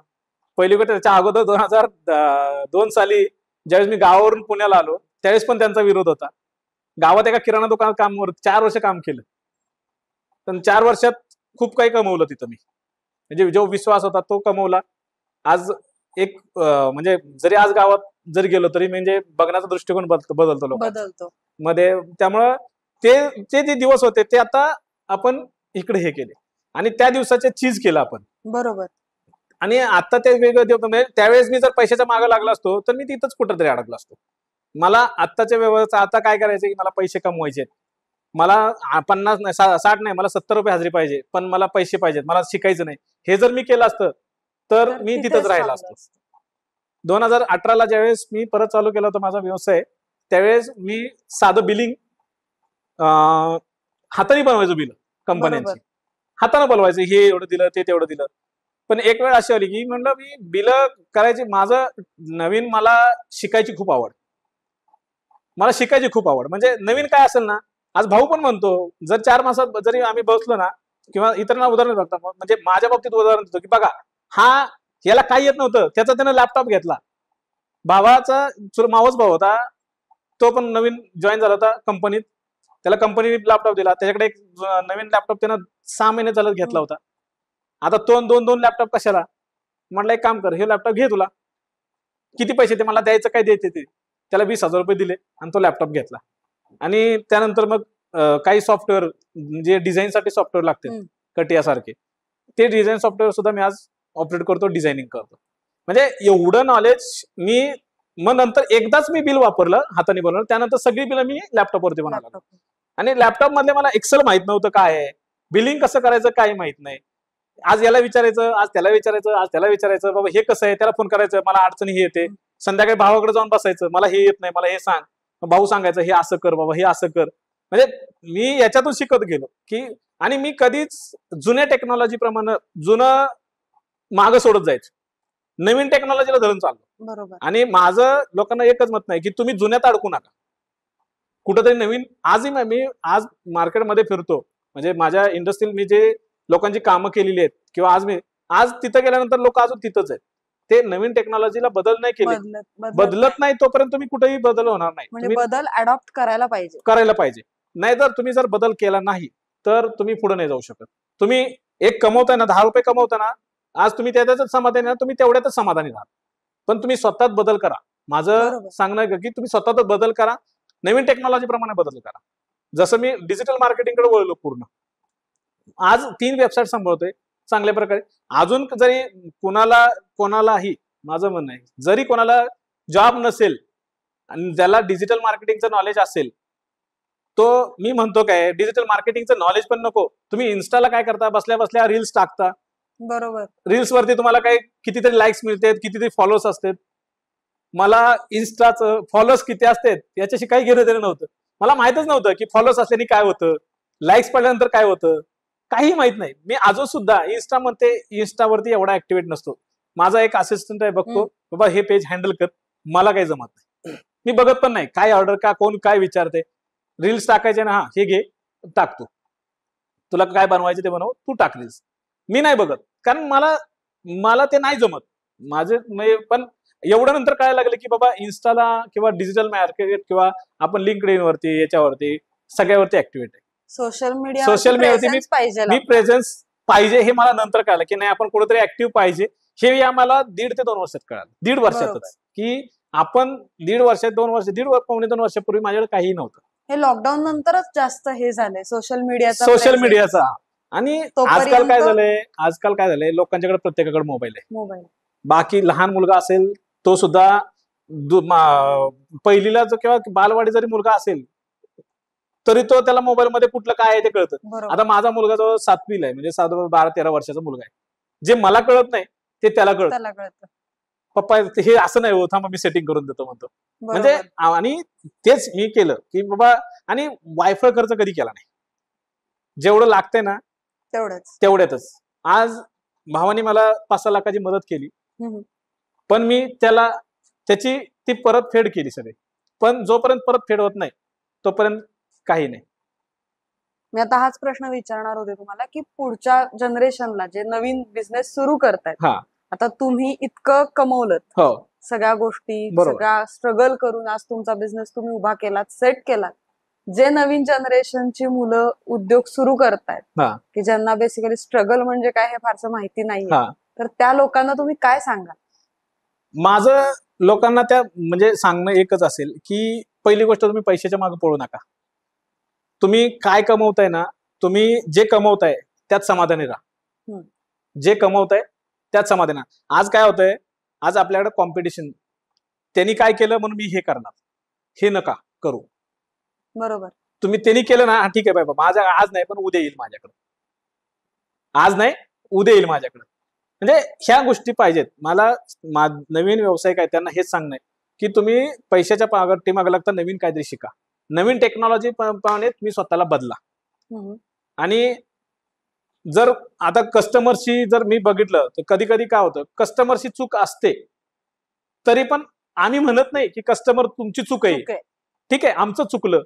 पहिली गोष्ट त्याच्या अगोदर 2002 साली ज्यावेळेस मी गावावरून पुण्याला आलो त्यावेळेस पण त्यांचा विरोध होता. गावात एका किराणा दुकानात 4 वर्ष काम केलं. पण 4 वर्षात खूप काही कमवलं तिथं मी. म्हणजे जो विश्वास होता तो कमवला. आज एक म्हणजे जरी आज गावात जरी गेलो तरी म्हणजे बघण्याचा दृष्टिकोन बदलतो लोकांचा. मध्ये त्यामुळं ते दिवस होते ते आता आपण इकडे हे केले आणि त्या दिवसाचे चीज केलं आपण. बरोबर. आणि आता ते वेगळं म्हणजे त्यावेळेस मी जर पैशाच्या मागे लागला असतो तर मी तिथंच कुठंतरी अडकलो असतो. मला आत्ताच्या व्यवस्था आता काय करायचं की मला पैसे कमवायचे. मला 50 नाही 60 नाही मला 70 रुपये हजेरी पाहिजे, पण मला पैसे पाहिजेत, मला शिकायचं नाही. हे जर मी केलं असतं तर मी तिथंच राहिला असतो. 2018ला ज्यावेळेस मी परत चालू केला होता माझा व्यवसाय त्यावेळेस मी साधं बिलिंग हाताने बनवायचो बिल कंपन्यांची. हाताने बनवायचं, हे एवढं दिलं ते तेवढं दिलं. पण एक वेळ अशी आली की म्हणलं मी बिल करायची, माझं नवीन मला शिकायची खूप आवड. मला शिकायची खूप आवड म्हणजे नवीन काय असेल ना, आज भाऊ पण म्हणतो जर 4 मासात जरी आम्ही बसलो ना किंवा इतरांना उदाहरण बघता म्हणजे माझ्या बाबतीत उदाहरण देतो की बघा हा याला काही येत नव्हतं त्याचा त्यानं लॅपटॉप घेतला. भावाचा मावस भाऊ होता तो पण नवीन जॉईन झाला होता कंपनीत. त्याला कंपनीने लॅपटॉप दिला. त्याच्याकडे एक नवीन लॅपटॉप त्यानं 6 महिने झालं घेतला होता. आता दोन लॅपटॉप कशाला? म्हटलं एक काम कर, हे लॅपटॉप घे, तुला किती पैसे ते मला द्यायचं काय द्यायचे ते. त्याला 20,000 रुपये दिले आणि तो लॅपटॉप घेतला. आणि त्यानंतर मग काही सॉफ्टवेअर जे डिझाईनसाठी सॉफ्टवेअर लागते कटियासारखे ते डिझाईन सॉफ्टवेअर सुद्धा मी आज ऑपरेट करतो, डिझायनिंग करतो. म्हणजे एवढं नॉलेज मी मग नंतर एकदाच मी बिल वापरलं हाताने बनवलं, त्यानंतर सगळी बिलं मी लॅपटॉपवरती बनवलं. आणि लॅपटॉप मध्ये मला एक्सेल माहित नव्हतं काय आहे, बिलिंग कसं करायचं काही माहित नाही. आज याला विचारायचं, आज त्याला विचारायचं, आज त्याला विचारायचं, बाबा हे कसं आहे, त्याला फोन करायचं, मला अडचणी हे येते. संध्याकाळी भावाकडे जाऊन बसायचं, मला हे येत नाही, मला हे सांग. भाऊ सांगायचं हे असं कर बाबा, हे असं कर. म्हणजे मी याच्यातून शिकत गेलो की आणि मी कधीच जुन्या टेक्नॉलॉजी प्रमाणे जुनं मागं सोडत जायचं, नवीन टेक्नॉलॉजीला धरून चाललो. बरोबर. आणि माझं लोकांना एकच मत नाही की तुम्ही जुन्यात अडकू नका, कुठंतरी नवीन. आजही मी आज मार्केटमध्ये फिरतो म्हणजे माझ्या इंडस्ट्रीत मी जे लोकांची कामं केलेली आहेत किंवा आज तिथं गेल्यानंतर लोक अजून तिथंच आहेत. ते नवीन टेक्नॉलॉजीला बदल नाही केले, बदलत नाही तोपर्यंत तुम्ही कुठेही बदल होणार नाही. म्हणजे बदल अडॉप्ट करायला पाहिजे. नाही जर तुम्ही बदल केला नाही तर तुम्ही पुढे नाही जाऊ शकत. तुम्ही एक कमवताय ना 10 रुपये कमवता ना, आज तुम्ही त्याच्यातच समाधानी ना, तुम्ही तेवढ्यातच समाधानी राहा. पण तुम्ही स्वतःत बदल करा. माझं सांगणं की तुम्ही स्वतःच बदल करा, नवीन टेक्नॉलॉजी प्रमाणे बदल करा. जसं मी डिजिटल मार्केटिंगकडे वळलो पूर्ण. आज 3 वेबसाईट सांभाळतोय चांगल्या प्रकारे. अजून जरी कोणालाही माझं म्हणणं आहे, जरी कोणाला जॉब नसेल आणि ज्याला डिजिटल मार्केटिंगचं नॉलेज असेल, तो मी म्हणतो काय डिजिटल मार्केटिंगचं नॉलेज पण नको. तुम्ही इन्स्टाला काय करता, बसल्या बसल्या रील्स टाकता. बरोबर. रील्स वरती तुम्हाला काही कितीतरी लाईक्स मिळतात, कितीतरी फॉलोअर्स असतात. मला इन्स्टाचं फॉलोअर्स किती असतात याच्याशी काही घेणं देणं नव्हतं. मला माहितच नव्हतं की फॉलोअर्स असल्याने काय होतं, लाईक्स पडल्यानंतर काय होतं, काही माहित नाही. मी अजून सुद्धा इन्स्टावरती एवढा ऍक्टिव्हेट नसतो. माझा एक असिस्टंट आहे, बघतो बाबा हे पेज हँडल कर, मला काही जमत नाही. मी बघत पण नाही काय ऑर्डर का कोण काय विचारते. रील्स टाकायचे ना, हा हे घे टाकतो, तुला काय बनवायचे ते बनव, तू टाक रील्स. मी नाही बघत कारण मला ते नाही जमत माझे. पण एवढं नंतर काय लागलं की बाबा इन्स्टाला किंवा डिजिटल मार्केट किंवा आपण लिंक्डइन वरती याच्यावरती सगळ्यावरती ऍक्टिव्हेट आहे. सोशल मीडियावरती मी प्रेझेन्स पाहिजे हे मला नंतर कळलं की नाही आपण कुठेतरी ऍक्टिव्ह पाहिजे. हे आम्हाला 1.5 ते 2 वर्षात कळालं. 1.5 वर्षातच की आपण 1.5 वर्षात 2 वर्ष 2 वर्षापूर्वी माझ्याकडे काही नव्हतं. हे लॉकडाऊन नंतरच जास्त हे झालंय सोशल मीडियाचा. आणि आजकाल काय झालंय लोकांच्याकडे प्रत्येकाकडे मोबाईल आहे. बाकी लहान मुलगा असेल तो सुद्धा पहिलीला जो किंवा बालवाडी जरी मुलगा असेल तरी तो त्याला मोबाईल मध्ये कुठलं काय आहे ते कळतं. बरोबर. आता माझा मुलगा जो 7वीला आहे, म्हणजे 12-13 वर्षाचा मुलगा आहे. जे मला कळत नाही ते त्याला कळतं. त्याला कळतं. पप्पा हे असं नाही होत, मी सेटिंग करून देतो म्हणतो. म्हणजे बरोबर. आणि तेच मी केलं की बाबा, आणि वायफाय खर्च कधी केला नाही. जेवढं लागतंय ना तेवढंच. तेवढ्यातच. आज भावानी मला 5-6 लाखाची मदत केली, हम्म. पण मी त्याला त्याची ती परतफेड केली सगळी. पण जोपर्यंत परतफेड होत नाही तोपर्यंत काही नाही. मी आता हाच प्रश्न विचारणार होते तुम्हाला की पुढच्या जनरेशनला जे नवीन बिझनेस सुरू करतायत, हा. आता तुम्ही इतकं कमवलं, हो. सगळ्या गोष्टी, बरोबर. सगळा स्ट्रगल करून आज तुमचा बिझनेस तुम्ही उभा केलात, सेट केलात. जे नवीन जनरेशनची मुलं उद्योग सुरू करतायत, हा. की ज्यांना बेसिकली स्ट्रगल म्हणजे काय हे फारसं माहिती नाहीये, हा. तर त्या लोकांना तुम्ही काय सांगाल? माझं लोकांना त्या म्हणजे सांगणं एकच असेल की पहिली गोष्ट, तुम्ही पैशाच्या मागे पळू नका. तुम्ही काय कमवताय ना, तुम्ही जे कमवताय त्यात समाधानी राहा. जे कमवताय त्यात समाधानी राहा. आज काय होतंय, आज आपल्याकडे कॉम्पिटिशन, त्यांनी काय केलं म्हणून मी हे करणार, हे नका करू. बरोबर. तुम्ही त्यांनी केलं ना, ठीक आहे बाबा, माझ्या आज नाही पण उद्या येईल माझ्याकडे. आज नाही उद्या येईल माझ्याकडे. म्हणजे ह्या गोष्टी पाहिजेत. मला नवीन व्यावसायिक आहे त्यांना हेच सांगणं आहे की तुम्ही पैशाच्या पाठीमागे लागता, नवीन काहीतरी शिका, नवीन टेक्नॉलॉजी पाहणे तुम्ही स्वतःला बदला. आणि जर आता कस्टमरशी जर मी बघितलं तर कधी कधी काय होतं, कस्टमरची चूक असते तरी पण आम्ही म्हणत नाही की कस्टमर तुमची चूक आहे, ठीक आहे आमचं चुकलं,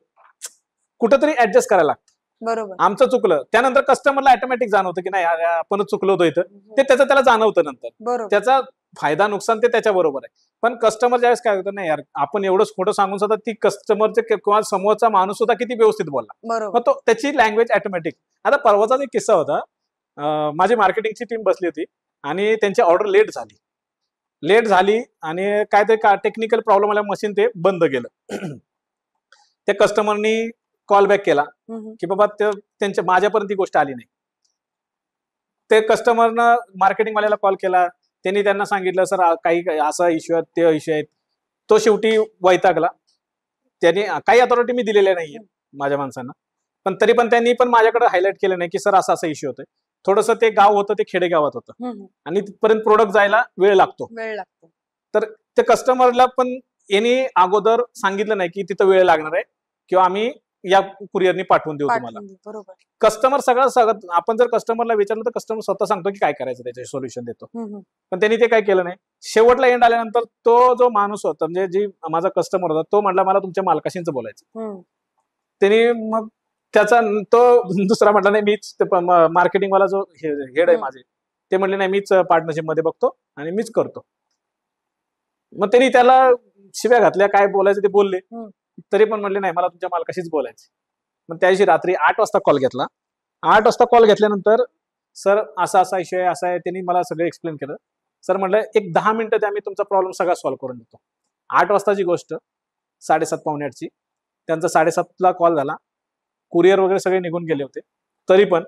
कुठंतरी ऍडजस्ट करायला लागतं. बरोबर. आमचं चुकलं, त्यानंतर कस्टमरला ऑटोमॅटिक जाणवतं की नाही आपणच चुकलो होतो इथं, ते त्याला जाणवतं नंतर. बरोबर. त्याचा फायदा नुकसान ते त्याच्या बरोबर आहे. पण कस्टमर ज्यावेळेस काय होतं, नाही यार आपण एवढंच खोटं सांगून सुद्धा ती कस्टमरचे किंवा समोरचा माणूस सुद्धा किती व्यवस्थित बोलला, बरोबर. मग तो त्याची लँग्वेज ऑटोमॅटिक. आता परवाचाच एक किस्सा होता, माझी मार्केटिंगची टीम बसली होती आणि त्यांची ऑर्डर लेट झाली आणि काहीतरी टेक्निकल प्रॉब्लेम आल्या, मशीन ते बंद केलं. त्या कस्टमरनी कॉल बॅक केला की बाबा त्यांच्या माझ्यापर्यंत ती गोष्ट आली नाही. ते कस्टमरनं मार्केटिंगवाल्याला कॉल केला, त्यांनी त्यांना सांगितलं सर काही असा इश्यू आहे, ते इश्यू आहेत. तो शेवटी वैतागला. त्यांनी काही अथॉरिटी मी दिलेल्या नाहीये माझ्या माणसांना, पण तरी पण त्यांनी पण माझ्याकडे हायलाइट केलं नाही की सर असा इश्यू होतोय. थोडंसं ते गाव होतं, ते खेडेगावात होतं आणि तिथपर्यंत प्रोडक्ट जायला वेळ लागतो. तर ते कस्टमरला पण यांनी अगोदर सांगितलं नाही की तिथं वेळ लागणार आहे किंवा आम्ही या कुरिअरनी पाठवून देऊ तुम्हाला. बरोबर. कस्टमर सगळं आपण जर कस्टमरला विचारलं तर कस्टमर स्वतः सांगतो की काय करायचं, त्याचे सोल्युशन देतो. पण त्यांनी ते काय केलं नाही. शेवटला एंड आल्यानंतर तो जो माणूस होता, म्हणजे जी माझा कस्टमर होता, तो म्हटला मला तुमच्या मालकाशीच बोलायचं. त्यांनी मग त्याचा तो दुसरा म्हटला नाही, मीच मार्केटिंगवाला जो हेड आहे माझे, ते म्हणले नाही मीच पार्टनरशिप मध्ये बघतो आणि मीच करतो. मग त्यांनी त्याला शिव्या घातल्या, काय बोलायचं ते बोलले, तरी पण म्हणले नाही मला तुमच्या मालकाशीच बोलायचं. मग त्या दिवशी रात्री 8 वाजता कॉल घेतला. 8 वाजता कॉल घेतल्यानंतर सर असा इश्यू आहे, असा आहे, त्यांनी मला सगळं एक्सप्लेन केलं. सर म्हटलं एक 10 मिनिटं द्या, मी तुमचा प्रॉब्लेम सगळा सॉल्व्ह करून देतो. 8 वाजताची गोष्ट, 7:30 पावणे 8ची. त्यांचा 7:30ला कॉल झाला. कुरिअर वगैरे सगळे निघून गेले होते. तरी पण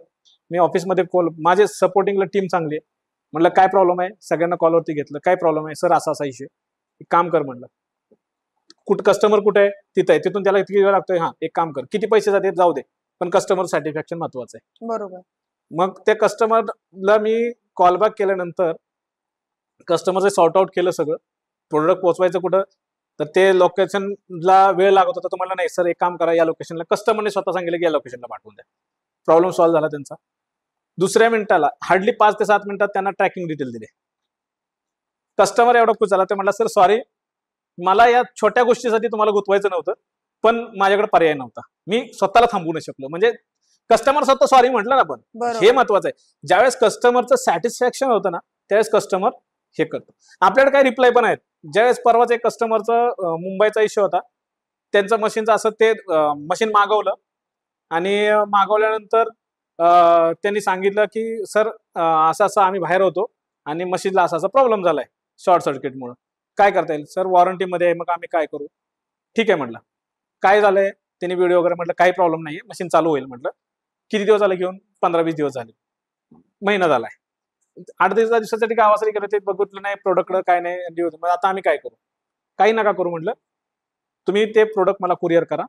मी ऑफिसमध्ये कॉल, माझे सपोर्टिंगला टीम चांगली आहे. म्हटलं काय प्रॉब्लेम आहे, सगळ्यांना कॉलवरती घेतलं. काय प्रॉब्लेम आहे सर, असा इश्यू आहे, एक काम कर म्हणलं, कस्टमर कुठे आहे, तिथं आहे, तिथून त्याला किती वेळ लागतोय, हा एक काम कर, किती पैसे जाते जाऊ दे, पण कस्टमर सॅटिस्फॅक्शन महत्वाचं आहे. बरोबर. मग त्या कस्टमरला मी कॉल बॅक केल्यानंतर कस्टमरचं सॉर्ट आउट केलं सगळं. प्रोडक्ट पोहोचवायचं कुठं, तर ते लोकेशनला वेळ लागत होता. तो म्हणला नाही सर एक काम करा, या लोकेशनला, कस्टमरने स्वतः सांगितलं की या लोकेशनला पाठवून द्या. प्रॉब्लेम सॉल्व्ह झाला त्यांचा. दुसऱ्या मिनिटाला हार्डली 5 ते 7 मिनिटात त्यांना ट्रॅकिंग डिटेल दिले. कस्टमर एवढा खुश झाला, ते म्हटला सर सॉरी, मला या छोट्या गोष्टीसाठी तुम्हाला गुंतवायचं नव्हतं, पण माझ्याकडे पर्याय नव्हता, मी स्वतःला थांबवू नाही शकलो. म्हणजे कस्टमर स्वतः सॉरी म्हटलं ना, पण हे महत्वाचं आहे. ज्यावेळेस कस्टमरचं सॅटिस्फॅक्शन होतं ना, त्यावेळेस कस्टमर हे करतो. आपल्याकडे काही रिप्लाय पण आहेत. ज्यावेळेस परवाच एक कस्टमरचा मुंबईचा इश्यू होता, त्यांचं मशीनचं असं ते मशीन मागवलं आणि मागवल्यानंतर त्यांनी सांगितलं की सर असं आम्ही बाहेर होतो आणि मशीनला असा प्रॉब्लेम झालाय शॉर्ट सर्किटमुळे, काय करता येईल सर, वॉरंटीमध्ये आहे, मग आम्ही काय करू. ठीक आहे म्हटलं, काय झालंय, त्यांनी व्हिडिओ वगैरे म्हटलं काही प्रॉब्लेम नाहीये, मशीन चालू होईल. म्हटलं किती दिवस झाले घेऊन, 15-20 दिवस झाले, महिना झालाय. 8 दिवसासाठी गावासाठी गेलं, ते बघितलं नाही प्रोडक्ट काय नाही, मग आता आम्ही काय करू. काही नका करू म्हटलं, तुम्ही ते प्रोडक्ट मला कुरिअर करा,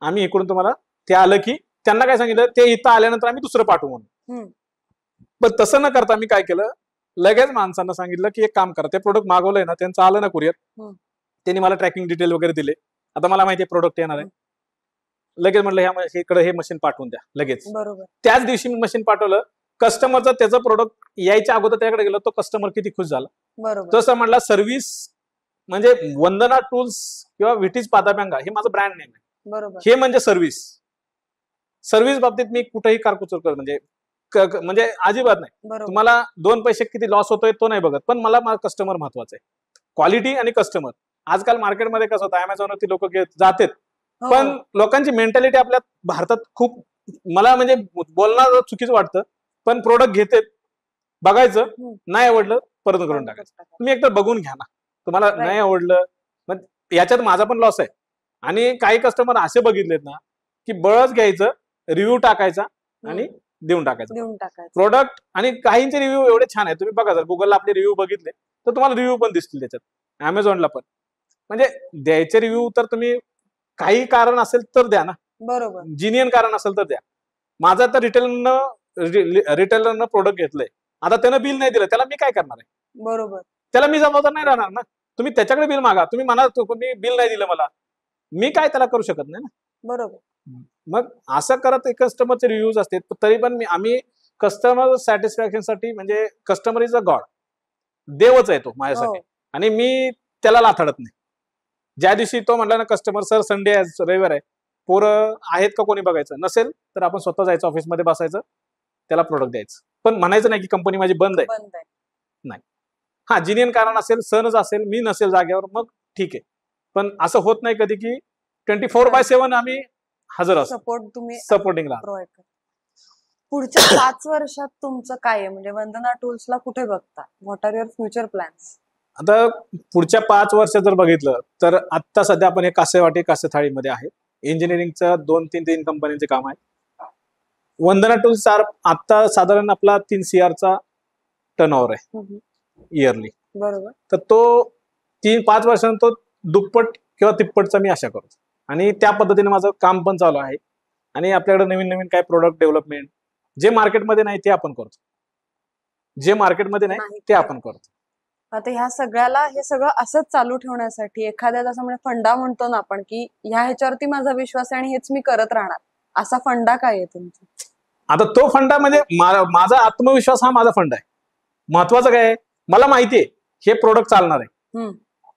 आम्ही इकडून तुम्हाला ते आलं की त्यांना काय सांगितलं, ते इथं आल्यानंतर आम्ही दुसरं पाठवू म्हणून. पण तसं न करता मी काय केलं, लगेच माणसांना सांगितलं की एक काम करा, ते प्रोडक्ट मागवलंय ना, त्यांचं आलं ना कुरिअर, त्यांनी मला ट्रॅकिंग डिटेल वगैरे दिले. आता मला माहिती आहे प्रोडक्ट येणार आहे, लगेच म्हटलं इकडे हे मशीन पाठवून द्या लगेच. बरोबर. त्याच दिवशी मी मशीन पाठवलं. कस्टमरचं त्याचं प्रोडक्ट यायच्या अगोदर त्याकडे गेलं, तो कस्टमर किती खुश झाला. बरोबर. तसं म्हटलं सर्व्हिस म्हणजे वंदना टूल्स किंवा विटीज पादाप्यांगा हे माझं ब्रँड नेम आहे. बरोबर. हे म्हणजे सर्व्हिस बाबतीत मी कुठेही कारकुचर कर म्हणजे अजिबात नाही. बरोबर. तुम्हाला 2 पैसे किती लॉस होतोय तो नाही बघत, पण मला कस्टमर महत्वाचा आहे. क्वालिटी आणि कस्टमर. आजकाल मार्केटमध्ये कसं होतं, अमेझॉनवरती लोक जातात, हो. पण लोकांची मेंटॅलिटी आपल्या भारतात खूप, मला म्हणजे बोलणं चुकीचं वाटतं, पण प्रोडक्ट घेते, बघायचं, नाही आवडलं परत करून टाकायचं. तुम्ही एकदा बघून घ्या ना, तुम्हाला नाही आवडलं, मग याच्यात माझा पण लॉस आहे. आणि काही कस्टमर असे बघितलेत ना की बळच घ्यायचं, रिव्ह्यू टाकायचा आणि देऊन टाकायचं प्रोडक्ट. आणि काहींचे रिव्ह्यू एवढे छान आहेत, तुम्ही बघा, जर गुगलला आपले रिव्ह्यू बघितले तर तुम्हाला रिव्ह्यू पण दिसतील त्याच्यात, अमेझॉनला पण. म्हणजे द्यायचे रिव्ह्यू तर तुम्ही काही कारण असेल तर द्या ना, बरोबर, जिनियन कारण असेल तर द्या. माझा तर रिटेलरनं प्रोडक्ट घेतलंय, आता त्यानं बिल नाही दिलं, त्याला मी काय करणार आहे? बरोबर. त्याला मी जबाबदार नाही राहणार ना. तुम्ही त्याच्याकडे बिल मागा, तुम्ही म्हणा तुम्ही बिल नाही दिलं मला, मी काय त्याला करू शकत नाही ना. बरोबर. मग असं करत कस्टमरचे रिव्ह्यूज असते, तरी पण आम्ही कस्टमर सॅटिस्फॅक्शन साठी, म्हणजे कस्टमर इज अ गॉड, देवच आहे तो माझ्यासाठी. आणि मी त्याला लाथाडत नाही. ज्या दिवशी तो म्हटला ना कस्टमर, सर संडे आहे, रविवार आहे, पोरं आहेत का कोणी बघायचं, नसेल तर आपण स्वतः जायचं, ऑफिसमध्ये बसायचं, त्याला प्रोडक्ट द्यायचं. पण म्हणायचं नाही की कंपनी माझी बंद आहे, नाही. हा जिनियन कारण असेल, सणच असेल, मी नसेल जागेवर, मग ठीक आहे. पण असं होत नाही कधी की 24/7 आम्ही हजर असतो, सपोर्ट तुम्ही सपोर्टिंगला. पुढच्या 5 वर्षात तुमचं काय आहे, म्हणजे वंदना टूल्सला कुठे बघता? What are your future plans? आता पुढच्या 5 वर्षात जर बघितलं तर आता सध्या आपण हे कासेवाटी कासे थाळीमध्ये आहे. इंजिनिअरिंगचं 2-3 कंपन्यांचे काम आहे. वंदना टूल्स आता साधारण आपला 3 CR टर्नओव्हर आहे इयरली. बरोबर. तर तो 3-5 वर्षांत तो दुप्पट किंवा तिप्पटचा मी आशा करतो. आणि त्या पद्धतीने माझं काम पण चालू आहे. आणि आपल्याकडे नवीन नवीन काय प्रोडक्ट डेव्हलपमेंट, जे मार्केटमध्ये नाही ते आपण करतो, जे मार्केटमध्ये नाही ते आपण करतो. आता ह्या सगळ्याला, हे सगळं असंच चालू ठेवण्यासाठी एखाद्याचा असं म्हणजे फंडा म्हणतो ना आपण, की ह्याच्यावरती माझा विश्वास आहे आणि हेच मी करत राहणार, असा फंडा काय आहे तुमचा? आता तो फंडा म्हणजे माझा आत्मविश्वास हा माझा फंडा आहे. महत्वाचं काय आहे, मला माहितीये हे प्रोडक्ट चालणार आहे,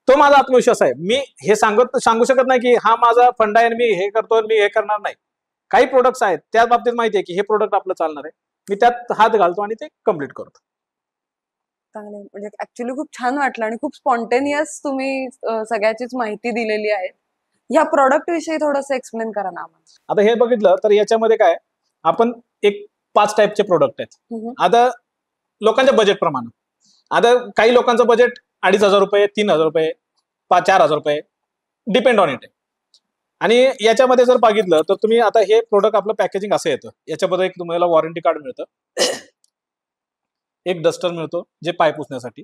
तो माझा आत्मविश्वास आहे. मी हे सांगू शकत नाही की हा माझा फंडा आहे, मी हे करतो, मी हे करणार नाही. काही प्रोडक्ट्स आहेत त्या बाबतीत माहिती आहे की हे प्रोडक्ट आपलं चालणार आहे, मी त्यात हात घालतो आणि ते कम्प्लीट करतो. चांगले, म्हणजे ऍक्च्युली खूप छान वाटलं आणि खूप स्पॉन्टेनियस तुम्ही सगळ्याचीच माहिती दिलेली आहे. या प्रोडक्ट विषयी थोडंसं एक्सप्लेन करा ना आम्हाला. आता हे बघितलं तर याच्यामध्ये काय, आपण 5 टाईपचे प्रोडक्ट आहेत. आता लोकांच्या बजेट प्रमाणे, आता काही लोकांचं बजेट 2,500 रुपये, 3,000 रुपये, 4,000 रुपये, डिपेंड ऑन इट आहे. आणि याच्यामध्ये जर बघितलं तर तुम्ही आता हे प्रोडक्ट आपलं पॅकेजिंग असं येतं, याच्यामध्ये एक तुम्हाला वॉरंटी कार्ड मिळतं, एक डस्टर मिळतो जे पाय पुसण्यासाठी,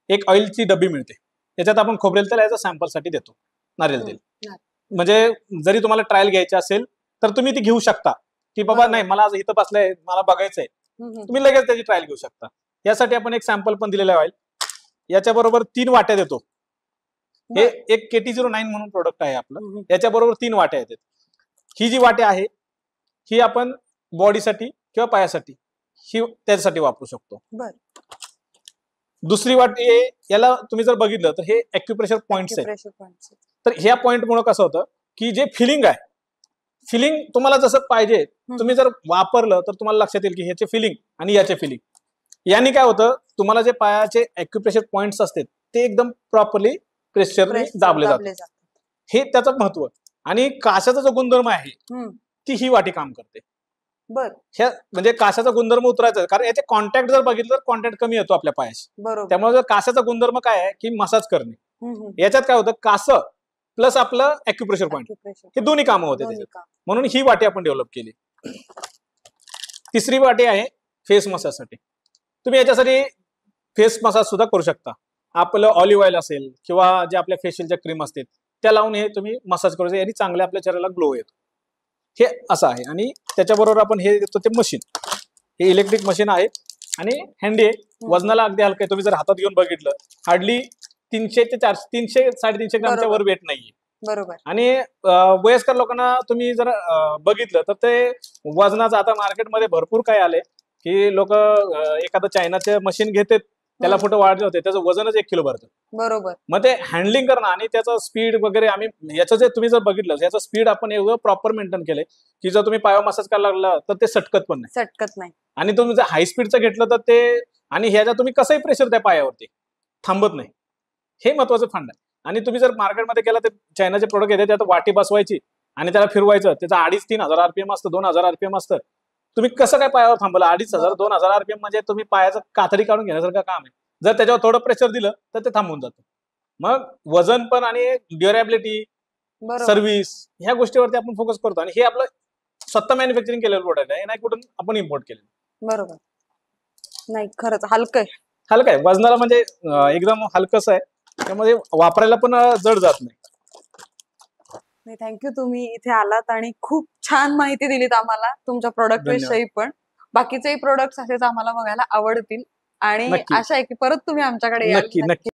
एक ऑइलची डब्बी मिळते, याच्यात आपण खोबरेल तेल याचा सॅम्पलसाठी देतो, नारियल तेल. म्हणजे जरी तुम्हाला ट्रायल घ्यायची असेल तर तुम्ही ती घेऊ शकता, की बाबा नाही मला आज इथं बसलंय, मला बघायचंय, तुम्ही लगेच त्याची ट्रायल घेऊ शकता. यासाठी आपण एक सॅम्पल पण दिलेलं आहे. याच्याबरोबर 3 वाट्या देतो. हे एक KT09 म्हणून प्रोडक्ट आहे आपलं, याच्याबरोबर 3 वाट्या येतात. ही जी वाट्या आहे ही आपण बॉडीसाठी किंवा पायासाठी ही त्याच्यासाठी वापरू शकतो. दुसरी वाटी आहे, याला तुम्ही जर बघितलं तर हे ॲक्युप्रेशर पॉइंट्स आहेत. तर ह्या पॉइंटमुळे कसं होतं की जे फिलिंग आहे, फिलिंग तुम्हाला जसं पाहिजे तुम्ही जर वापरलं तर तुम्हाला लक्षात येईल की ह्याचे फिलिंग आणि याचे फिलिंग, याने काय होतं, तुम्हाला जे पायाचे ॲक्युप्रेशर पॉइंट्स असतात ते एकदम प्रॉपरली प्रेशर दाबले जातात. हे त्याचं महत्व. आणि काशाचा जो गुणधर्म आहे ती ही वाटी काम करते. म्हणजे काशाचा गुणधर्म उतरायचा, कारण याचे कॉन्टॅक्ट जर बघितलं तर कॉन्टॅक्ट कमी येतो आपल्या पायाशी. त्यामुळे काशाचा गुणधर्म काय आहे की मसाज करणे. याच्यात काय होतं, कास प्लस आपलं ॲक्युप्रेशर पॉइंट हे दोन्ही कामं होते त्याच्यात, म्हणून ही वाटी आपण डेव्हलप केली. तिसरी वाटी आहे फेस मसाजसाठी. तुम्ही याच्यासाठी फेस मसाज सुद्धा करू शकता. आपलं ऑलिव्ह ऑइल असेल किंवा जे आपल्या फेशियलच्या क्रीम असतात त्या लावून हे तुम्ही मसाज करू, याने चांगल्या आपल्या चेहऱ्याला ग्लो येतो. हे असं आहे. आणि त्याच्याबरोबर आपण हे देतो ते मशीन, हे इलेक्ट्रिक मशीन आहे आणि हँडी आहे, वजनाला अगदी हलकं आहे. तुम्ही जर हातात घेऊन बघितलं हार्डली 300 ते 400 300 350 ग्रामच्या बरोबर. वर वेट नाहीये. बरोबर. आणि वयस्कर लोकांना तुम्ही जर बघितलं तर ते वजनाचं आता मार्केटमध्ये भरपूर काय आले की लोक एखादं चायनाचे मशीन घेतात, त्याला फोटो वाढले होते, त्याचं वजनच 1 किलो भरतं. बरोबर. मग ते हँडलिंग करणं आणि त्याचं स्पीड वगैरे आम्ही याचं जे तुम्ही जर बघितलं याचं स्पीड आपण एवढं प्रॉपर मेंटेन केलंय की जर तुम्ही पायावर मसाज करायला लागला तर ते सटकत पण नाही. सटकत नाही. आणि तुम्ही जर हाय स्पीडचं घेतलं तर ते, आणि ह्याच्या तुम्ही कसंही प्रेशर त्या पायावरती थांबत नाही, हे महत्वाचं फंड आहे. आणि तुम्ही जर मार्केटमध्ये गेला तर चायनाचे प्रोडक्ट येते, त्यात वाटी बसवायची आणि त्याला फिरवायचं, त्याचं 2,500-3,000 RPM असतं, 2,000 RPM असतं. तुम्ही कसं काय पायावर थांबलं? 2,500-2,000 RPM म्हणजे तुम्ही पायाचं कातडी काढून घेण्यासारखं काम आहे. जर त्याच्यावर थोडं प्रेशर दिलं तर ते थांबून जातं. मग वजन पण आणि ड्युरेबिलिटी, बरोबर. सर्व्हिस, ह्या गोष्टीवरती आपण फोकस करतो. आणि हे आपलं स्वतः मॅन्युफॅक्चरिंग केलेलं प्रोडक्ट आहे, नाही कुठून आपण इम्पोर्ट केलेलं. बरोबर. नाही खरंच हलकं आहे. हलकं आहे, वजनाला म्हणजे एकदम हलकंच आहे, त्यामध्ये वापरायला पण जड जात नाही. थँक्यू, तुम्ही इथे आलात आणि खूप छान माहिती दिलीत आम्हाला तुमच्या प्रोडक्ट धन्यवाद. विषयी. पण बाकीचेही प्रोडक्ट्स असेच आम्हाला बघायला आवडतील आणि नक्की. आशा आहे की परत तुम्ही आमच्याकडे याल. नक्की नक्की.